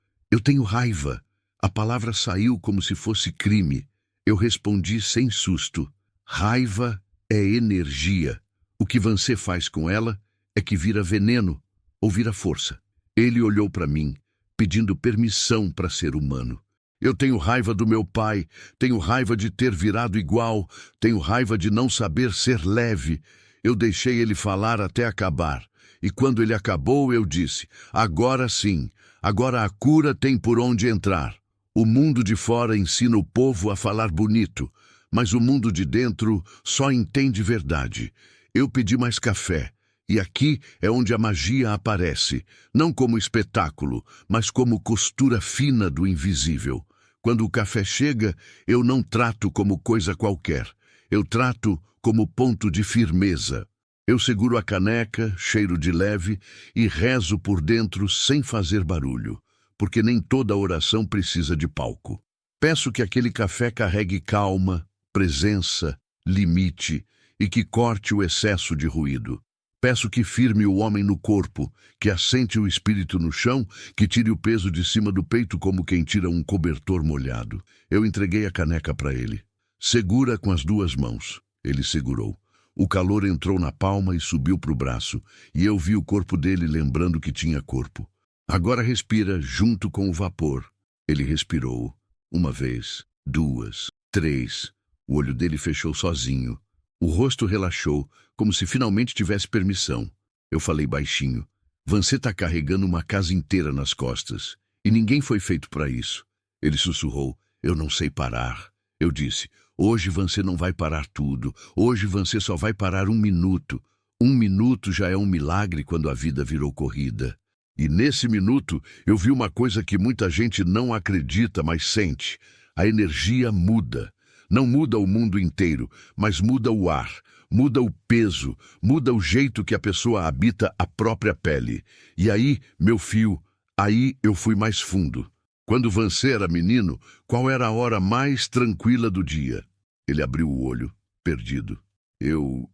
[SPEAKER 1] tenho raiva. A palavra saiu como se fosse crime. Eu respondi sem susto. Raiva é energia. O que você faz com ela é que vira veneno ou vira força. Ele olhou para mim, pedindo permissão para ser humano. Eu tenho raiva do meu pai, tenho raiva de ter virado igual, tenho raiva de não saber ser leve. Eu deixei ele falar até acabar. E quando ele acabou, eu disse, agora sim, agora a cura tem por onde entrar. O mundo de fora ensina o povo a falar bonito, mas o mundo de dentro só entende verdade. Eu pedi mais café. E aqui é onde a magia aparece, não como espetáculo, mas como costura fina do invisível. Quando o café chega, eu não trato como coisa qualquer. Eu trato como ponto de firmeza. Eu seguro a caneca, cheiro de leve, e rezo por dentro sem fazer barulho, porque nem toda oração precisa de palco. Peço que aquele café carregue calma, presença, limite, e que corte o excesso de ruído. Peço que firme o homem no corpo, que assente o espírito no chão, que tire o peso de cima do peito como quem tira um cobertor molhado. Eu entreguei a caneca para ele. Segura com as 2 mãos. Ele segurou. O calor entrou na palma e subiu para o braço, e eu vi o corpo dele lembrando que tinha corpo. Agora respira junto com o vapor. Ele respirou. 1 vez, 2, 3. O olho dele fechou sozinho. O rosto relaxou, como se finalmente tivesse permissão. Eu falei baixinho. Você está carregando uma casa inteira nas costas, e ninguém foi feito para isso. Ele sussurrou. Eu não sei parar. Eu disse. Hoje você não vai parar tudo. Hoje você só vai parar 1 minuto. 1 minuto já é um milagre quando a vida virou corrida. E nesse minuto eu vi uma coisa que muita gente não acredita, mas sente. A energia muda. Não muda o mundo inteiro, mas muda o ar, muda o peso, muda o jeito que a pessoa habita a própria pele. E aí, meu fio, aí eu fui mais fundo. Quando você era menino, qual era a hora mais tranquila do dia? Ele abriu o olho, perdido. Eu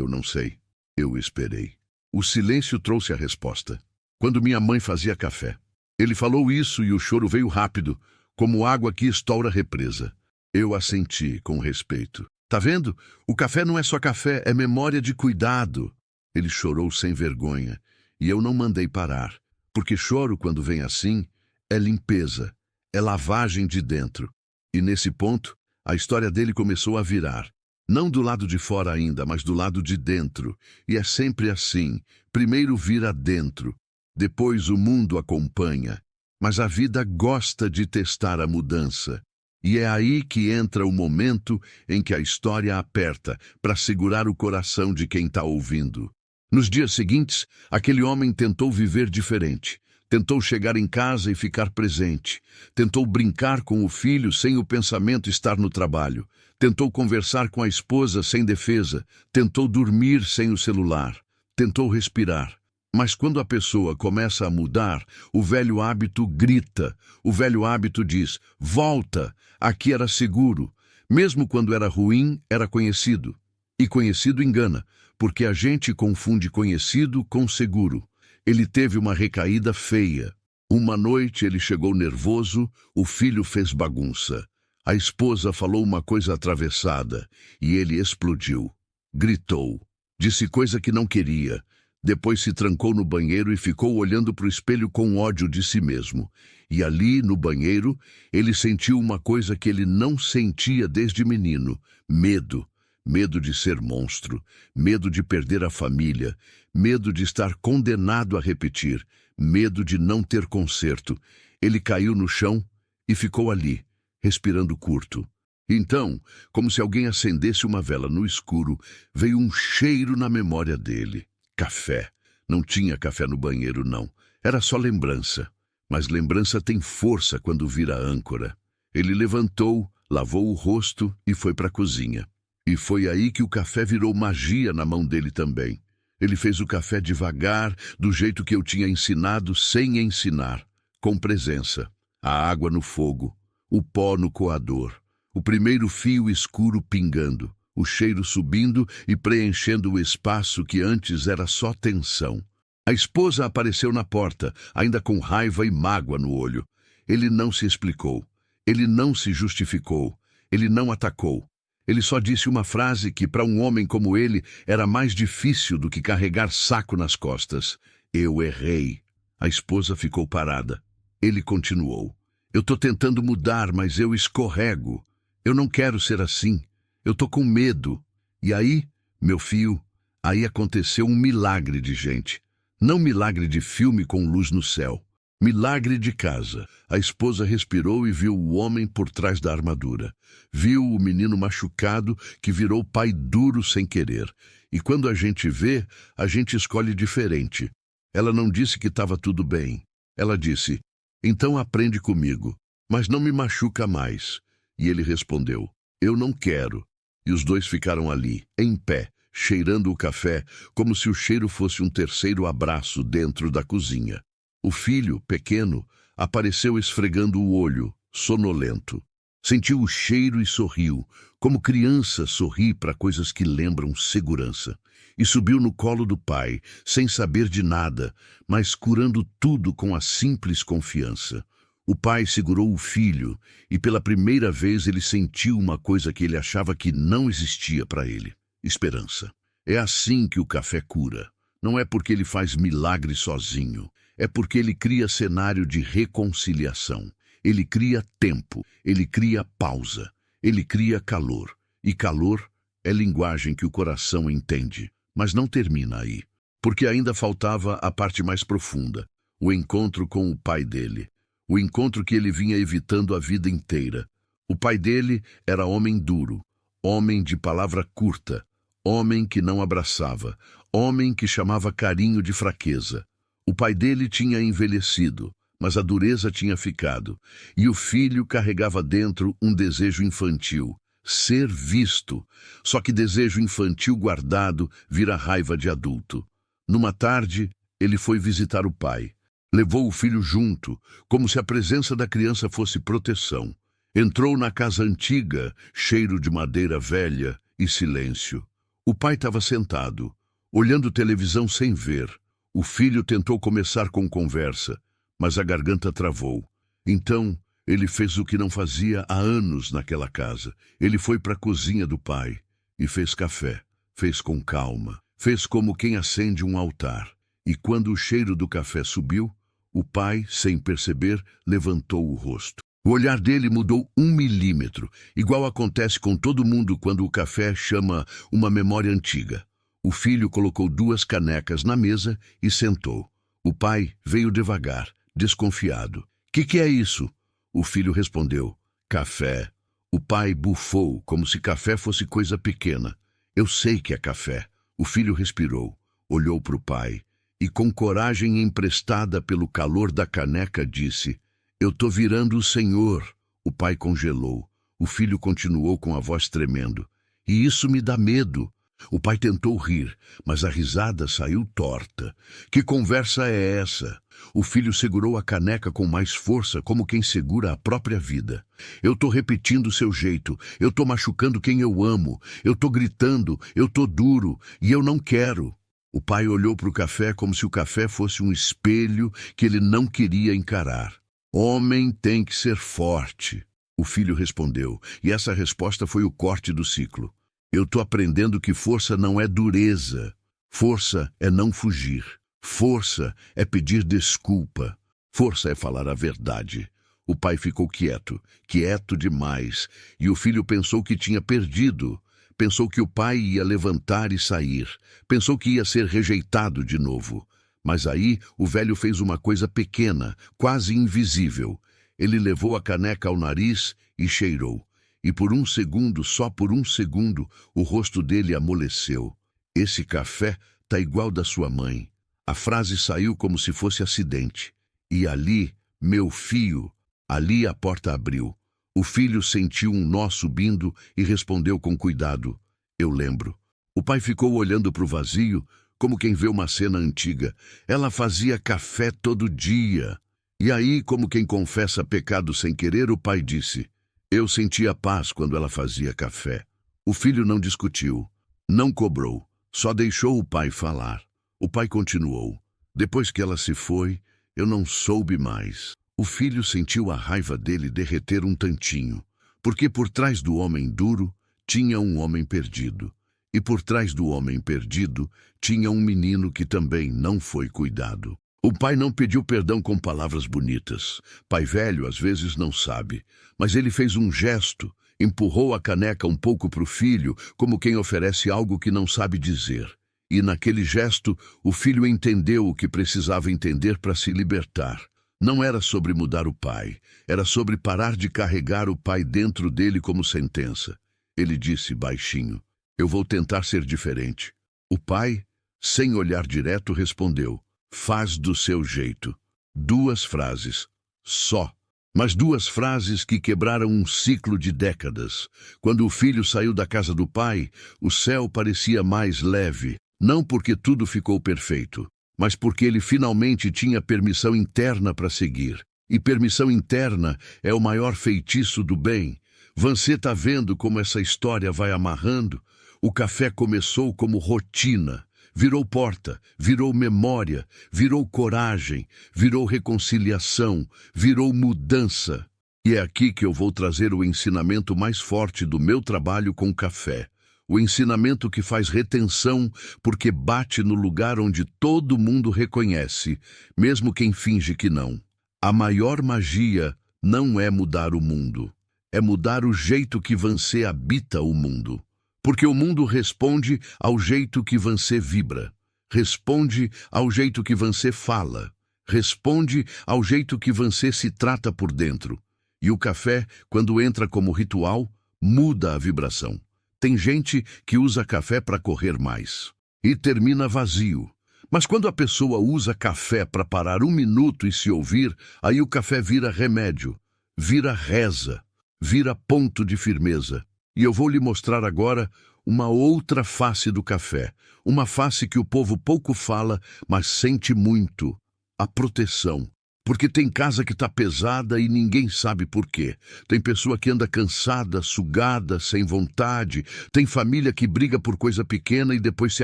[SPEAKER 1] não sei. Eu esperei. O silêncio trouxe a resposta. Quando minha mãe fazia café. Ele falou isso e o choro veio rápido, como água que estoura represa. Eu assenti com respeito. Tá vendo? O café não é só café, é memória de cuidado. Ele chorou sem vergonha, e eu não mandei parar, porque choro quando vem assim é limpeza, é lavagem de dentro. E nesse ponto, a história dele começou a virar. Não do lado de fora ainda, mas do lado de dentro. E é sempre assim. Primeiro vira dentro, depois o mundo acompanha. Mas a vida gosta de testar a mudança. E é aí que entra o momento em que a história aperta para segurar o coração de quem está ouvindo. Nos dias seguintes, aquele homem tentou viver diferente. Tentou chegar em casa e ficar presente. Tentou brincar com o filho sem o pensamento estar no trabalho. Tentou conversar com a esposa sem defesa. Tentou dormir sem o celular. Tentou respirar. Mas quando a pessoa começa a mudar, o velho hábito grita. O velho hábito diz, volta, aqui era seguro. Mesmo quando era ruim, era conhecido. E conhecido engana, porque a gente confunde conhecido com seguro. Ele teve uma recaída feia. Uma noite ele chegou nervoso, o filho fez bagunça. A esposa falou uma coisa atravessada e ele explodiu. Gritou. Disse coisa que não queria. Depois se trancou no banheiro e ficou olhando para o espelho com ódio de si mesmo. E ali, no banheiro, ele sentiu uma coisa que ele não sentia desde menino. Medo. Medo de ser monstro, medo de perder a família, medo de estar condenado a repetir, medo de não ter conserto. Ele caiu no chão e ficou ali, respirando curto. Então, como se alguém acendesse uma vela no escuro, veio um cheiro na memória dele. Café. Não tinha café no banheiro, não. Era só lembrança. Mas lembrança tem força quando vira âncora. Ele levantou, lavou o rosto e foi para a cozinha. E foi aí que o café virou magia na mão dele também. Ele fez o café devagar, do jeito que eu tinha ensinado sem ensinar, com presença. A água no fogo, o pó no coador, o primeiro fio escuro pingando, o cheiro subindo e preenchendo o espaço que antes era só tensão. A esposa apareceu na porta, ainda com raiva e mágoa no olho. Ele não se explicou, ele não se justificou, ele não atacou. Ele só disse uma frase que, para um homem como ele, era mais difícil do que carregar saco nas costas. Eu errei. A esposa ficou parada. Ele continuou. Eu tô tentando mudar, mas eu escorrego. Eu não quero ser assim. Eu tô com medo. E aí, meu fio, aí aconteceu um milagre de gente. Não milagre de filme com luz no céu. Milagre de casa. A esposa respirou e viu o homem por trás da armadura. Viu o menino machucado que virou pai duro sem querer. E quando a gente vê, a gente escolhe diferente. Ela não disse que estava tudo bem. Ela disse, então aprende comigo, mas não me machuca mais. E ele respondeu, eu não quero. E os dois ficaram ali, em pé, cheirando o café, como se o cheiro fosse um terceiro abraço dentro da cozinha. O filho, pequeno, apareceu esfregando o olho, sonolento. Sentiu o cheiro e sorriu, como criança sorri para coisas que lembram segurança. E subiu no colo do pai, sem saber de nada, mas curando tudo com a simples confiança. O pai segurou o filho, e pela primeira vez ele sentiu uma coisa que ele achava que não existia para ele: esperança. É assim que o café cura. Não é porque ele faz milagre sozinho, é porque ele cria cenário de reconciliação. Ele cria tempo, ele cria pausa, ele cria calor. E calor é linguagem que o coração entende. Mas não termina aí, porque ainda faltava a parte mais profunda, o encontro com o pai dele. O encontro que ele vinha evitando a vida inteira. O pai dele era homem duro, homem de palavra curta, homem que não abraçava, homem que chamava carinho de fraqueza. O pai dele tinha envelhecido, mas a dureza tinha ficado, e o filho carregava dentro um desejo infantil: ser visto. Só que desejo infantil guardado vira raiva de adulto. Numa tarde, ele foi visitar o pai. Levou o filho junto, como se a presença da criança fosse proteção. Entrou na casa antiga, cheiro de madeira velha e silêncio. O pai estava sentado, olhando televisão sem ver. O filho tentou começar com conversa, mas a garganta travou. Então, ele fez o que não fazia há anos naquela casa. Ele foi para a cozinha do pai e fez café. Fez com calma. Fez como quem acende um altar. E quando o cheiro do café subiu, o pai, sem perceber, levantou o rosto. O olhar dele mudou 1 milímetro, igual acontece com todo mundo quando o café chama uma memória antiga. O filho colocou 2 canecas na mesa e sentou. O pai veio devagar, desconfiado. Que é isso?" O filho respondeu: "Café." O pai bufou, como se café fosse coisa pequena. "Eu sei que é café." O filho respirou, olhou para o pai e, com coragem emprestada pelo calor da caneca, disse: "Eu tô virando o senhor." O pai congelou. O filho continuou com a voz tremendo: "E isso me dá medo." O pai tentou rir, mas a risada saiu torta. "Que conversa é essa?" O filho segurou a caneca com mais força, como quem segura a própria vida. "Eu tô repetindo o seu jeito, eu tô machucando quem eu amo, eu tô gritando, eu tô duro, e eu não quero." O pai olhou para o café como se o café fosse um espelho que ele não queria encarar. "Homem tem que ser forte." O filho respondeu, e essa resposta foi o corte do ciclo. "Eu tô aprendendo que força não é dureza. Força é não fugir. Força é pedir desculpa. Força é falar a verdade." O pai ficou quieto, quieto demais, e o filho pensou que tinha perdido. Pensou que o pai ia levantar e sair. Pensou que ia ser rejeitado de novo. Mas aí o velho fez uma coisa pequena, quase invisível. Ele levou a caneca ao nariz e cheirou. E por um segundo, só por um segundo, o rosto dele amoleceu. "Esse café tá igual da sua mãe." A frase saiu como se fosse acidente. E ali, meu filho, ali a porta abriu. O filho sentiu um nó subindo e respondeu com cuidado: "Eu lembro." O pai ficou olhando para o vazio, como quem vê uma cena antiga. "Ela fazia café todo dia." E aí, como quem confessa pecado sem querer, o pai disse: "Eu sentia paz quando ela fazia café." O filho não discutiu, não cobrou, só deixou o pai falar. O pai continuou: "Depois que ela se foi, eu não soube mais." O filho sentiu a raiva dele derreter um tantinho, porque por trás do homem duro tinha um homem perdido. E por trás do homem perdido tinha um menino que também não foi cuidado. O pai não pediu perdão com palavras bonitas. Pai velho às vezes não sabe, mas ele fez um gesto, empurrou a caneca um pouco para o filho, como quem oferece algo que não sabe dizer. E naquele gesto, o filho entendeu o que precisava entender para se libertar. Não era sobre mudar o pai, era sobre parar de carregar o pai dentro dele como sentença. Ele disse baixinho: "Eu vou tentar ser diferente." O pai, sem olhar direto, respondeu: "Faz do seu jeito." 2 frases, só. Mas duas frases que quebraram um ciclo de décadas. Quando o filho saiu da casa do pai, o céu parecia mais leve. Não porque tudo ficou perfeito, mas porque ele finalmente tinha permissão interna para seguir. E permissão interna é o maior feitiço do bem. Você está vendo como essa história vai amarrando? O café começou como rotina, virou porta, virou memória, virou coragem, virou reconciliação, virou mudança. E é aqui que eu vou trazer o ensinamento mais forte do meu trabalho com café. O ensinamento que faz retenção porque bate no lugar onde todo mundo reconhece, mesmo quem finge que não. A maior magia não é mudar o mundo, é mudar o jeito que você habita o mundo. Porque o mundo responde ao jeito que você vibra, responde ao jeito que você fala, responde ao jeito que você se trata por dentro. E o café, quando entra como ritual, muda a vibração. Tem gente que usa café para correr mais e termina vazio. Mas quando a pessoa usa café para parar um minuto e se ouvir, aí o café vira remédio, vira reza, vira ponto de firmeza. E eu vou lhe mostrar agora uma outra face do café, uma face que o povo pouco fala, mas sente muito: a proteção. Porque tem casa que está pesada e ninguém sabe por quê. Tem pessoa que anda cansada, sugada, sem vontade. Tem família que briga por coisa pequena e depois se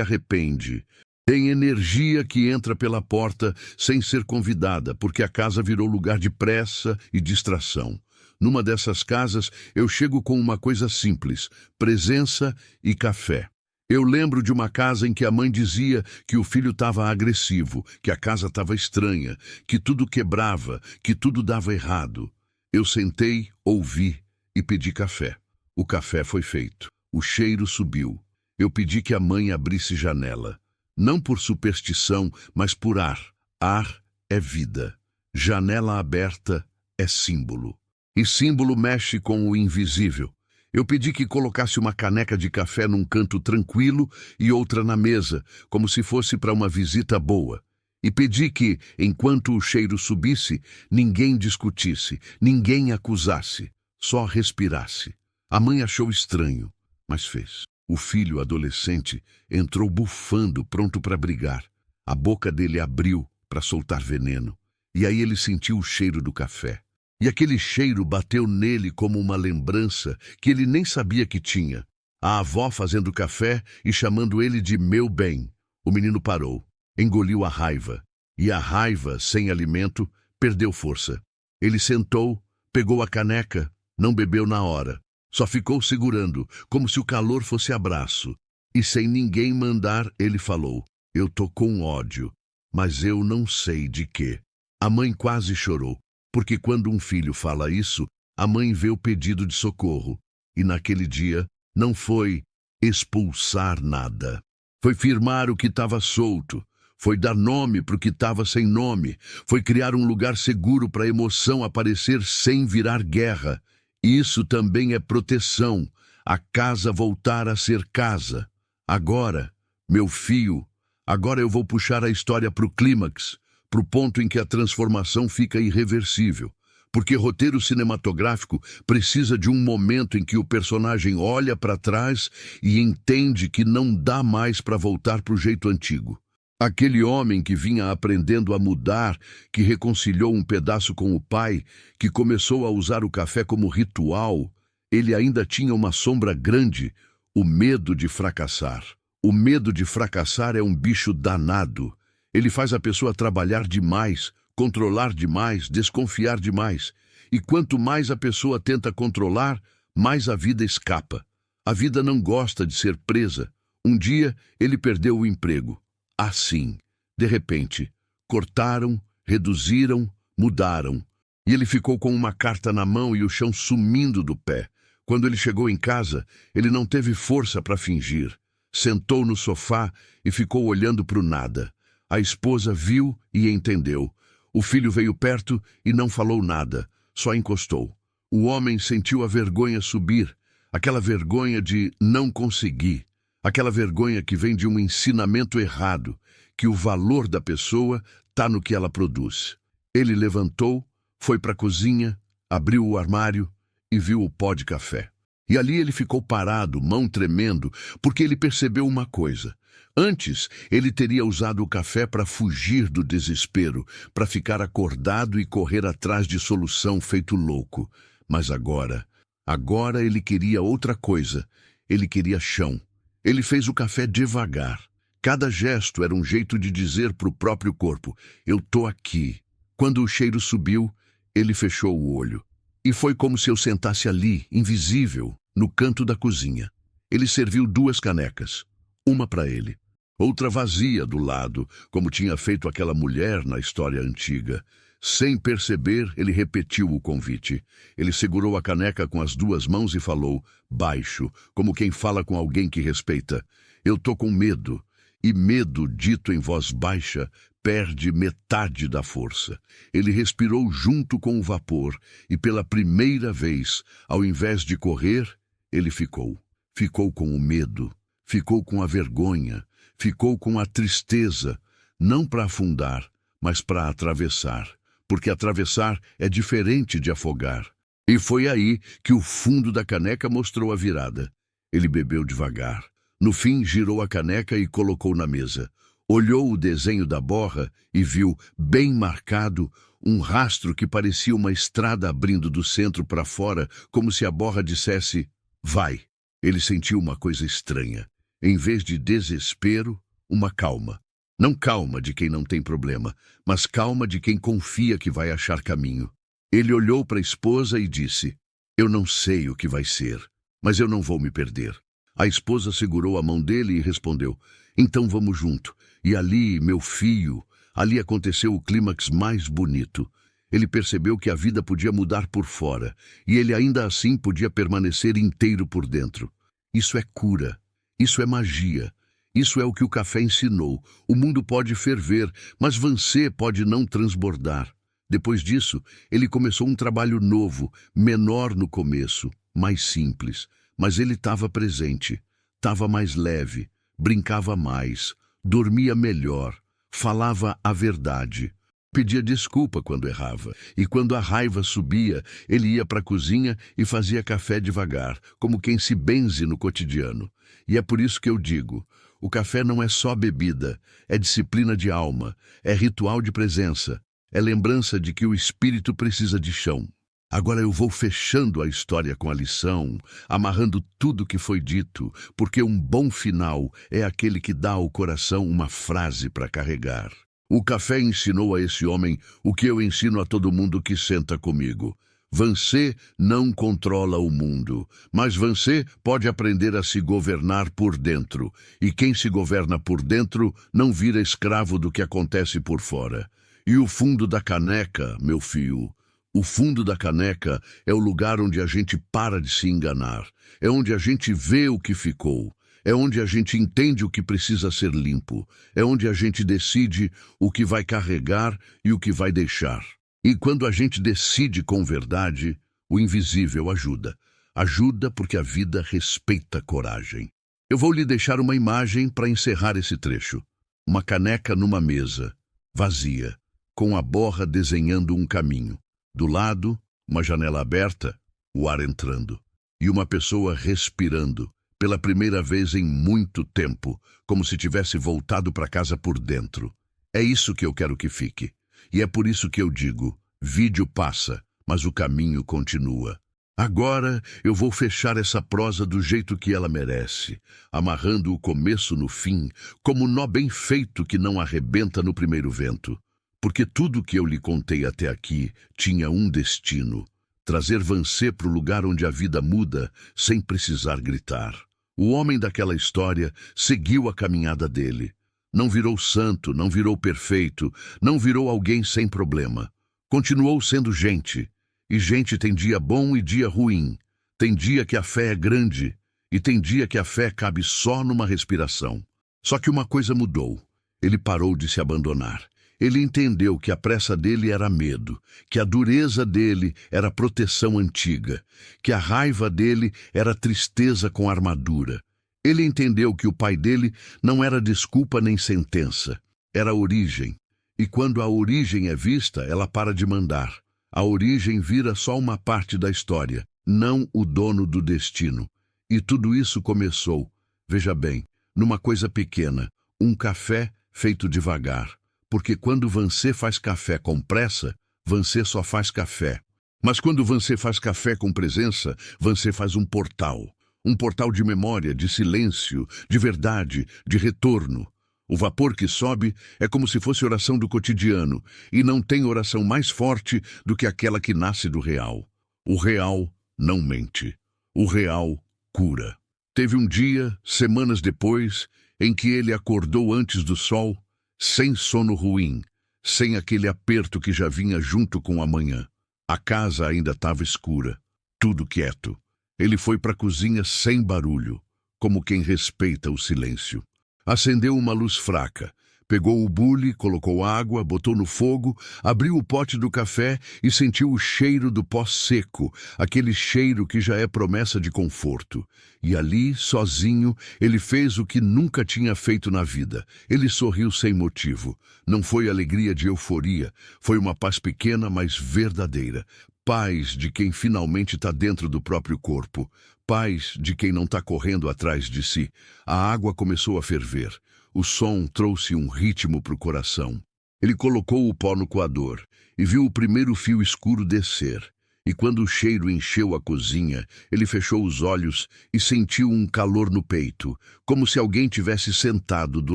[SPEAKER 1] arrepende. Tem energia que entra pela porta sem ser convidada, porque a casa virou lugar de pressa e distração. Numa dessas casas, eu chego com uma coisa simples: presença e café. Eu lembro de uma casa em que a mãe dizia que o filho estava agressivo, que a casa estava estranha, que tudo quebrava, que tudo dava errado. Eu sentei, ouvi e pedi café. O café foi feito. O cheiro subiu. Eu pedi que a mãe abrisse janela. Não por superstição, mas por ar. Ar é vida. Janela aberta é símbolo. E símbolo mexe com o invisível. Eu pedi que colocasse uma caneca de café num canto tranquilo e outra na mesa, como se fosse para uma visita boa. E pedi que, enquanto o cheiro subisse, ninguém discutisse, ninguém acusasse, só respirasse. A mãe achou estranho, mas fez. O filho adolescente entrou bufando, pronto para brigar. A boca dele abriu para soltar veneno. E aí ele sentiu o cheiro do café. E aquele cheiro bateu nele como uma lembrança que ele nem sabia que tinha. A avó fazendo café e chamando ele de meu bem. O menino parou, engoliu a raiva. E a raiva, sem alimento, perdeu força. Ele sentou, pegou a caneca, não bebeu na hora. Só ficou segurando, como se o calor fosse abraço. E sem ninguém mandar, ele falou: eu tô com ódio, mas eu não sei de quê. A mãe quase chorou. Porque quando um filho fala isso, a mãe vê o pedido de socorro. E naquele dia, não foi expulsar nada. Foi firmar o que estava solto. Foi dar nome para o que estava sem nome. Foi criar um lugar seguro para a emoção aparecer sem virar guerra. Isso também é proteção. A casa voltar a ser casa. Agora, meu filho, agora eu vou puxar a história para o clímax. Para o ponto em que a transformação fica irreversível. Porque roteiro cinematográfico precisa de um momento em que o personagem olha para trás e entende que não dá mais para voltar para o jeito antigo. Aquele homem que vinha aprendendo a mudar, que reconciliou um pedaço com o pai, que começou a usar o café como ritual, ele ainda tinha uma sombra grande: o medo de fracassar. O medo de fracassar é um bicho danado. Ele faz a pessoa trabalhar demais, controlar demais, desconfiar demais. E quanto mais a pessoa tenta controlar, mais a vida escapa. A vida não gosta de ser presa. Um dia, ele perdeu o emprego. Assim, de repente, cortaram, reduziram, mudaram. E ele ficou com uma carta na mão e o chão sumindo do pé. Quando ele chegou em casa, ele não teve força para fingir. Sentou no sofá e ficou olhando para o nada. A esposa viu e entendeu. O filho veio perto e não falou nada, só encostou. O homem sentiu a vergonha subir, aquela vergonha de não conseguir, aquela vergonha que vem de um ensinamento errado, que o valor da pessoa está no que ela produz. Ele levantou, foi para a cozinha, Abriu o armário e viu o pó de café. E ali ele ficou parado, mão tremendo, porque ele percebeu uma coisa. Antes, ele teria usado o café para fugir do desespero, para ficar acordado e correr atrás de solução feito louco. Mas agora ele queria outra coisa. Ele queria chão. Ele fez o café devagar. Cada gesto era um jeito de dizer para o próprio corpo: eu tô aqui. Quando o cheiro subiu, ele fechou o olho. E foi como se eu sentasse ali, invisível, no canto da cozinha. Ele serviu 2 canecas. Uma para ele, outra vazia do lado, como tinha feito aquela mulher na história antiga. Sem perceber, ele repetiu o convite. Ele segurou a caneca com as 2 mãos e falou, baixo, como quem fala com alguém que respeita: eu tô com medo. E medo, dito em voz baixa, perde metade da força. Ele respirou junto com o vapor e, pela primeira vez, ao invés de correr, ele ficou. Ficou com o medo, ficou com a vergonha, ficou com a tristeza, não para afundar, mas para atravessar, porque atravessar é diferente de afogar. E foi aí que o fundo da caneca mostrou a virada. Ele bebeu devagar. No fim, girou a caneca e colocou na mesa. Olhou o desenho da borra e viu, bem marcado, um rastro que parecia uma estrada abrindo do centro para fora, como se a borra dissesse, vai. Ele sentiu uma coisa estranha. Em vez de desespero, uma calma. Não calma de quem não tem problema, mas calma de quem confia que vai achar caminho. Ele olhou para a esposa e disse, eu não sei o que vai ser, mas eu não vou me perder. A esposa segurou a mão dele e respondeu, então vamos junto. E ali, meu filho, ali aconteceu o clímax mais bonito. Ele percebeu que a vida podia mudar por fora, e ele ainda assim podia permanecer inteiro por dentro. Isso é cura, isso é magia, isso é o que o café ensinou. O mundo pode ferver, mas você pode não transbordar. Depois disso, ele começou um trabalho novo, menor no começo, mais simples. Mas ele estava presente, estava mais leve, brincava mais, dormia melhor, falava a verdade. Pedia desculpa quando errava, e quando a raiva subia, ele ia para a cozinha e fazia café devagar, como quem se benze no cotidiano. E é por isso que eu digo, o café não é só bebida, é disciplina de alma, é ritual de presença, é lembrança de que o espírito precisa de chão. Agora eu vou fechando a história com a lição, amarrando tudo que foi dito, porque um bom final é aquele que dá ao coração uma frase para carregar. O café ensinou a esse homem o que eu ensino a todo mundo que senta comigo. Você não controla o mundo, mas você pode aprender a se governar por dentro. E quem se governa por dentro não vira escravo do que acontece por fora. E o fundo da caneca, meu filho, o fundo da caneca é o lugar onde a gente para de se enganar, é onde a gente vê o que ficou, é onde a gente entende o que precisa ser limpo, é onde a gente decide o que vai carregar e o que vai deixar. E quando a gente decide com verdade, o invisível ajuda. Ajuda porque a vida respeita coragem. Eu vou lhe deixar uma imagem para encerrar esse trecho. Uma caneca numa mesa, vazia, com a borra desenhando um caminho. Do lado, uma janela aberta, o ar entrando. E uma pessoa respirando, pela primeira vez em muito tempo, como se tivesse voltado para casa por dentro. É isso que eu quero que fique. E é por isso que eu digo, vídeo passa, mas o caminho continua. Agora eu vou fechar essa prosa do jeito que ela merece, amarrando o começo no fim, como nó bem feito que não arrebenta no primeiro vento. Porque tudo que eu lhe contei até aqui tinha um destino, trazer você para o lugar onde a vida muda sem precisar gritar. O homem daquela história seguiu a caminhada dele. Não virou santo, não virou perfeito, não virou alguém sem problema. Continuou sendo gente. E gente tem dia bom e dia ruim. Tem dia que a fé é grande e tem dia que a fé cabe só numa respiração. Só que uma coisa mudou. Ele parou de se abandonar. Ele entendeu que a pressa dele era medo, que a dureza dele era proteção antiga, que a raiva dele era tristeza com armadura. Ele entendeu que o pai dele não era desculpa nem sentença, era origem. E quando a origem é vista, ela para de mandar. A origem vira só uma parte da história, não o dono do destino. E tudo isso começou, veja bem, numa coisa pequena, um café feito devagar. Porque quando você faz café com pressa, você só faz café. Mas quando você faz café com presença, você faz um portal. Um portal de memória, de silêncio, de verdade, de retorno. O vapor que sobe é como se fosse oração do cotidiano, e não tem oração mais forte do que aquela que nasce do real. O real não mente. O real cura. Teve um dia, semanas depois, em que ele acordou antes do sol, sem sono ruim, sem aquele aperto que já vinha junto com a manhã. A casa ainda estava escura, tudo quieto. Ele foi para a cozinha sem barulho, como quem respeita o silêncio. Acendeu uma luz fraca, pegou o bule, colocou água, botou no fogo, abriu o pote do café e sentiu o cheiro do pó seco, aquele cheiro que já é promessa de conforto. E ali, sozinho, ele fez o que nunca tinha feito na vida. Ele sorriu sem motivo. Não foi alegria de euforia, foi uma paz pequena, mas verdadeira. Paz de quem finalmente está dentro do próprio corpo. Paz de quem não está correndo atrás de si. A água começou a ferver. O som trouxe um ritmo para o coração. Ele colocou o pó no coador e viu o primeiro fio escuro descer. E quando o cheiro encheu a cozinha, ele fechou os olhos e sentiu um calor no peito, como se alguém tivesse sentado do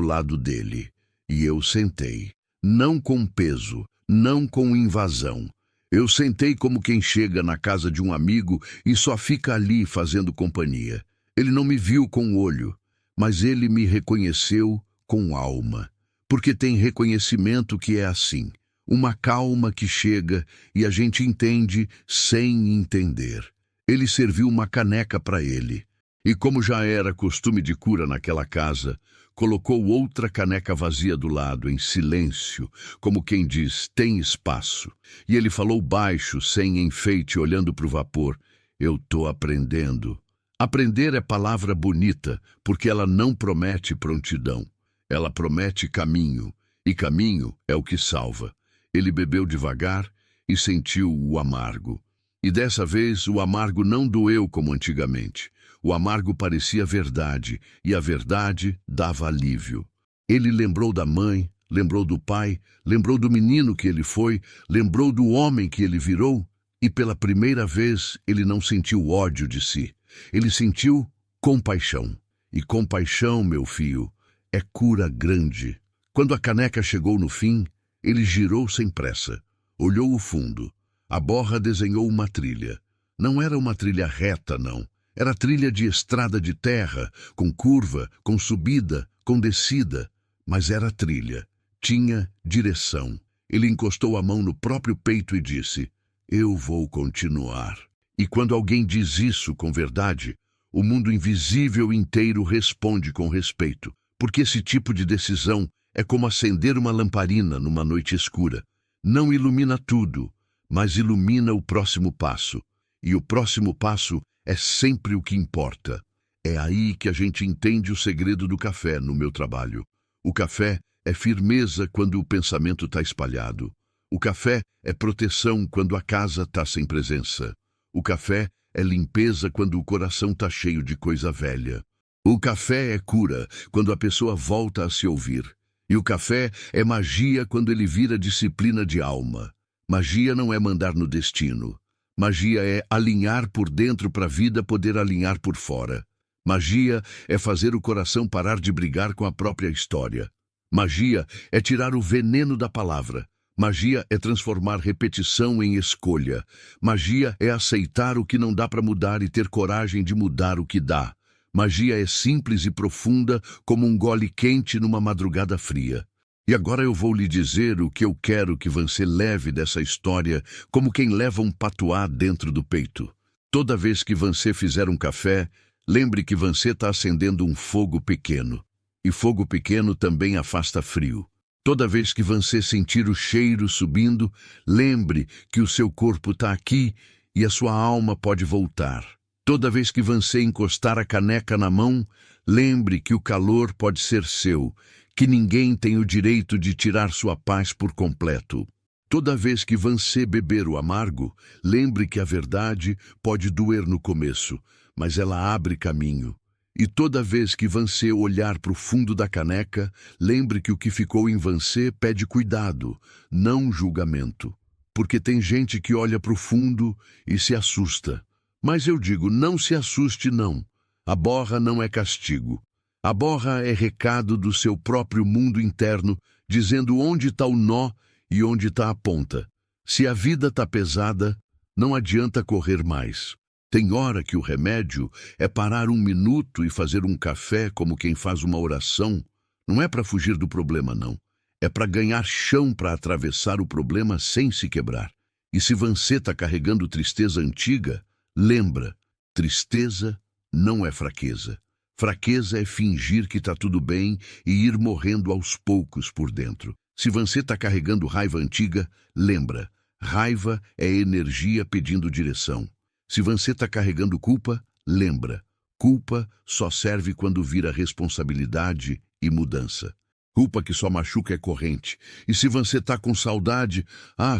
[SPEAKER 1] lado dele. E eu sentei. Não com peso, não com invasão. Eu sentei como quem chega na casa de um amigo e só fica ali fazendo companhia. Ele não me viu com o olho, mas ele me reconheceu com alma. Porque tem reconhecimento que é assim, uma calma que chega e a gente entende sem entender. Ele serviu uma caneca para ele. E como já era costume de cura naquela casa, colocou outra caneca vazia do lado, em silêncio, como quem diz, tem espaço. E ele falou baixo, sem enfeite, olhando para o vapor, eu tô aprendendo. Aprender é palavra bonita, porque ela não promete prontidão. Ela promete caminho, e caminho é o que salva. Ele bebeu devagar e sentiu o amargo. E dessa vez o amargo não doeu como antigamente. O amargo parecia verdade, e a verdade dava alívio. Ele lembrou da mãe, lembrou do pai, lembrou do menino que ele foi, lembrou do homem que ele virou, e pela primeira vez ele não sentiu ódio de si. Ele sentiu compaixão. E compaixão, meu filho, é cura grande. Quando a caneca chegou no fim, ele girou sem pressa. Olhou o fundo. A borra desenhou uma trilha. Não era uma trilha reta, não. Era trilha de estrada de terra, com curva, com subida, com descida. Mas era trilha. Tinha direção. Ele encostou a mão no próprio peito e disse, eu vou continuar. E quando alguém diz isso com verdade, o mundo invisível inteiro responde com respeito. Porque esse tipo de decisão é como acender uma lamparina numa noite escura. Não ilumina tudo, mas ilumina o próximo passo. E o próximo passo é sempre o que importa. É aí que a gente entende o segredo do café no meu trabalho. O café é firmeza quando o pensamento está espalhado. O café é proteção quando a casa está sem presença. O café é limpeza quando o coração está cheio de coisa velha. O café é cura quando a pessoa volta a se ouvir. E o café é magia quando ele vira disciplina de alma. Magia não é mandar no destino. Magia é alinhar por dentro para a vida poder alinhar por fora. Magia é fazer o coração parar de brigar com a própria história. Magia é tirar o veneno da palavra. Magia é transformar repetição em escolha. Magia é aceitar o que não dá para mudar e ter coragem de mudar o que dá. Magia é simples e profunda como um gole quente numa madrugada fria. E agora eu vou lhe dizer o que eu quero que você leve dessa história como quem leva um patuá dentro do peito. Toda vez que você fizer um café, lembre que você está acendendo um fogo pequeno. E fogo pequeno também afasta frio. Toda vez que você sentir o cheiro subindo, lembre que o seu corpo está aqui e a sua alma pode voltar. Toda vez que você encostar a caneca na mão, lembre que o calor pode ser seu, que ninguém tem o direito de tirar sua paz por completo. Toda vez que você beber o amargo, lembre que a verdade pode doer no começo, mas ela abre caminho. E toda vez que você olhar para o fundo da caneca, lembre que o que ficou em você pede cuidado, não julgamento. Porque tem gente que olha para o fundo e se assusta. Mas eu digo, não se assuste não. A borra não é castigo. A borra é recado do seu próprio mundo interno, dizendo onde está o nó e onde está a ponta. Se a vida está pesada, não adianta correr mais. Tem hora que o remédio é parar 1 minuto e fazer um café como quem faz uma oração. Não é para fugir do problema, não. É para ganhar chão para atravessar o problema sem se quebrar. E se você está carregando tristeza antiga, lembra, tristeza não é fraqueza. Fraqueza é fingir que está tudo bem e ir morrendo aos poucos por dentro. Se você está carregando raiva antiga, lembra, raiva é energia pedindo direção. Se você está carregando culpa, lembra, culpa só serve quando vira responsabilidade e mudança. Culpa que só machuca é corrente. E se você está com saudade,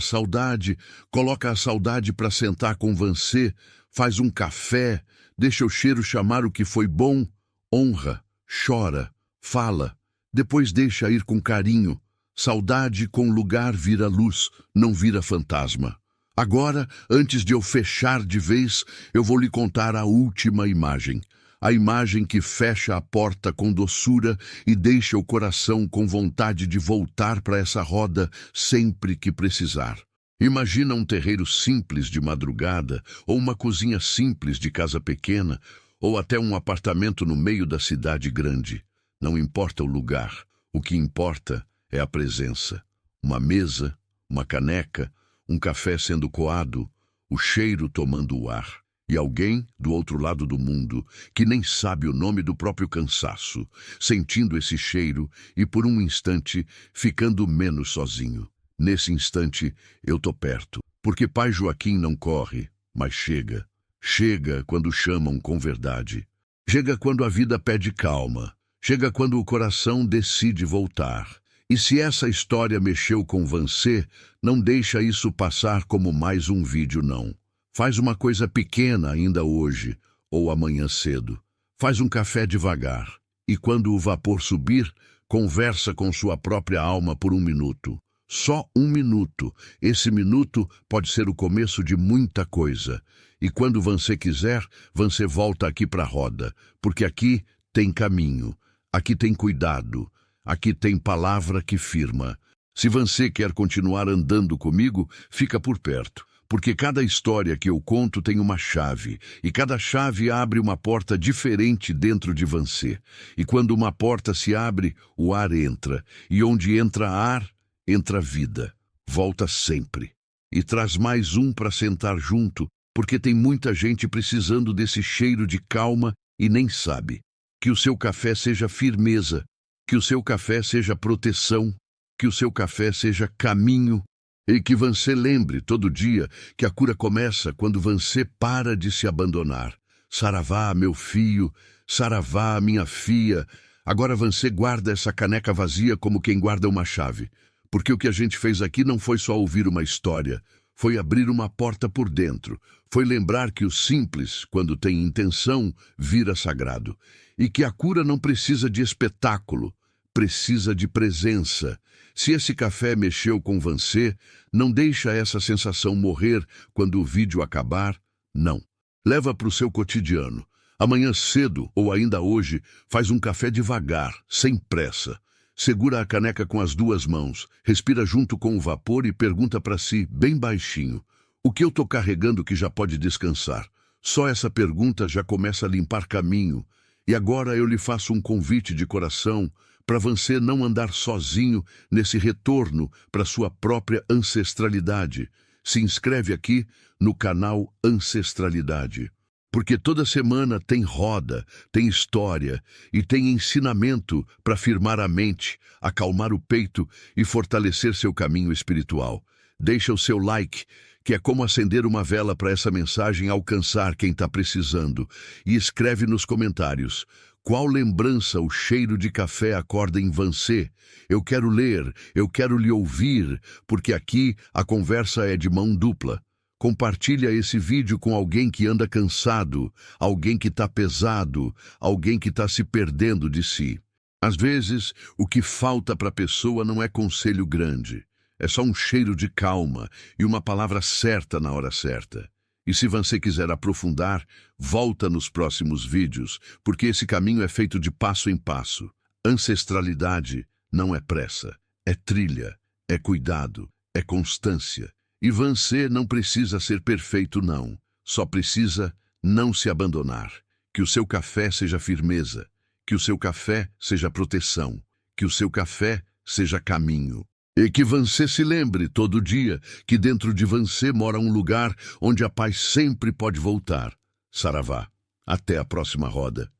[SPEAKER 1] saudade, coloca a saudade para sentar com você, faz um café, deixa o cheiro chamar o que foi bom, honra, chora, fala, depois deixa ir com carinho. Saudade com lugar vira luz, não vira fantasma. Agora, antes de eu fechar de vez, eu vou lhe contar a última imagem. A imagem que fecha a porta com doçura e deixa o coração com vontade de voltar para essa roda sempre que precisar. Imagina um terreiro simples de madrugada, ou uma cozinha simples de casa pequena, ou até um apartamento no meio da cidade grande. Não importa o lugar, o que importa é a presença. Uma mesa, uma caneca, um café sendo coado, o cheiro tomando o ar. E alguém do outro lado do mundo que nem sabe o nome do próprio cansaço, sentindo esse cheiro e por um instante ficando menos sozinho. Nesse instante eu tô perto, porque Pai Joaquim não corre, mas chega. Chega quando chamam com verdade. Chega quando a vida pede calma. Chega quando o coração decide voltar. E se essa história mexeu com você, não deixa isso passar como mais um vídeo, não. Faz uma coisa pequena ainda hoje, ou amanhã cedo. Faz um café devagar. E quando o vapor subir, conversa com sua própria alma por 1 minuto. Só 1 minuto. Esse minuto pode ser o começo de muita coisa. E quando você quiser, você volta aqui para a roda. Porque aqui tem caminho. Aqui tem cuidado. Aqui tem palavra que firma. Se você quer continuar andando comigo, fica por perto. Porque cada história que eu conto tem uma chave, e cada chave abre uma porta diferente dentro de você. E quando uma porta se abre, o ar entra, e onde entra ar, entra vida. Volta sempre. E traz mais um para sentar junto, porque tem muita gente precisando desse cheiro de calma e nem sabe. Que o seu café seja firmeza, que o seu café seja proteção, que o seu café seja caminho, e que você lembre todo dia que a cura começa quando você para de se abandonar. Saravá, meu filho, saravá, minha filha. Agora você guarda essa caneca vazia como quem guarda uma chave. Porque o que a gente fez aqui não foi só ouvir uma história, foi abrir uma porta por dentro. Foi lembrar que o simples, quando tem intenção, vira sagrado. E que a cura não precisa de espetáculo, precisa de presença. Se esse café mexeu com você, não deixa essa sensação morrer quando o vídeo acabar, não. Leva para o seu cotidiano. Amanhã cedo, ou ainda hoje, faz um café devagar, sem pressa. Segura a caneca com as 2 mãos, respira junto com o vapor e pergunta para si, bem baixinho, o que eu estou carregando que já pode descansar? Só essa pergunta já começa a limpar caminho. E agora eu lhe faço um convite de coração para você não andar sozinho nesse retorno para sua própria ancestralidade. Se inscreve aqui no canal Ancestralidade. Porque toda semana tem roda, tem história e tem ensinamento para firmar a mente, acalmar o peito e fortalecer seu caminho espiritual. Deixa o seu like, que é como acender uma vela para essa mensagem alcançar quem está precisando. E escreve nos comentários, Qual lembrança o cheiro de café acorda em você? Eu quero ler, eu quero lhe ouvir, porque aqui a conversa é de mão dupla. Compartilha esse vídeo com alguém que anda cansado, alguém que está pesado, alguém que está se perdendo de si. Às vezes, o que falta para a pessoa não é conselho grande. É só um cheiro de calma e uma palavra certa na hora certa. E se você quiser aprofundar, volta nos próximos vídeos, porque esse caminho é feito de passo em passo. Ancestralidade não é pressa, é trilha, é cuidado, é constância. E você não precisa ser perfeito, não. Só precisa não se abandonar. Que o seu café seja firmeza, que o seu café seja proteção, que o seu café seja caminho. E que você se lembre todo dia que dentro de você mora um lugar onde a paz sempre pode voltar. Saravá. Até a próxima roda.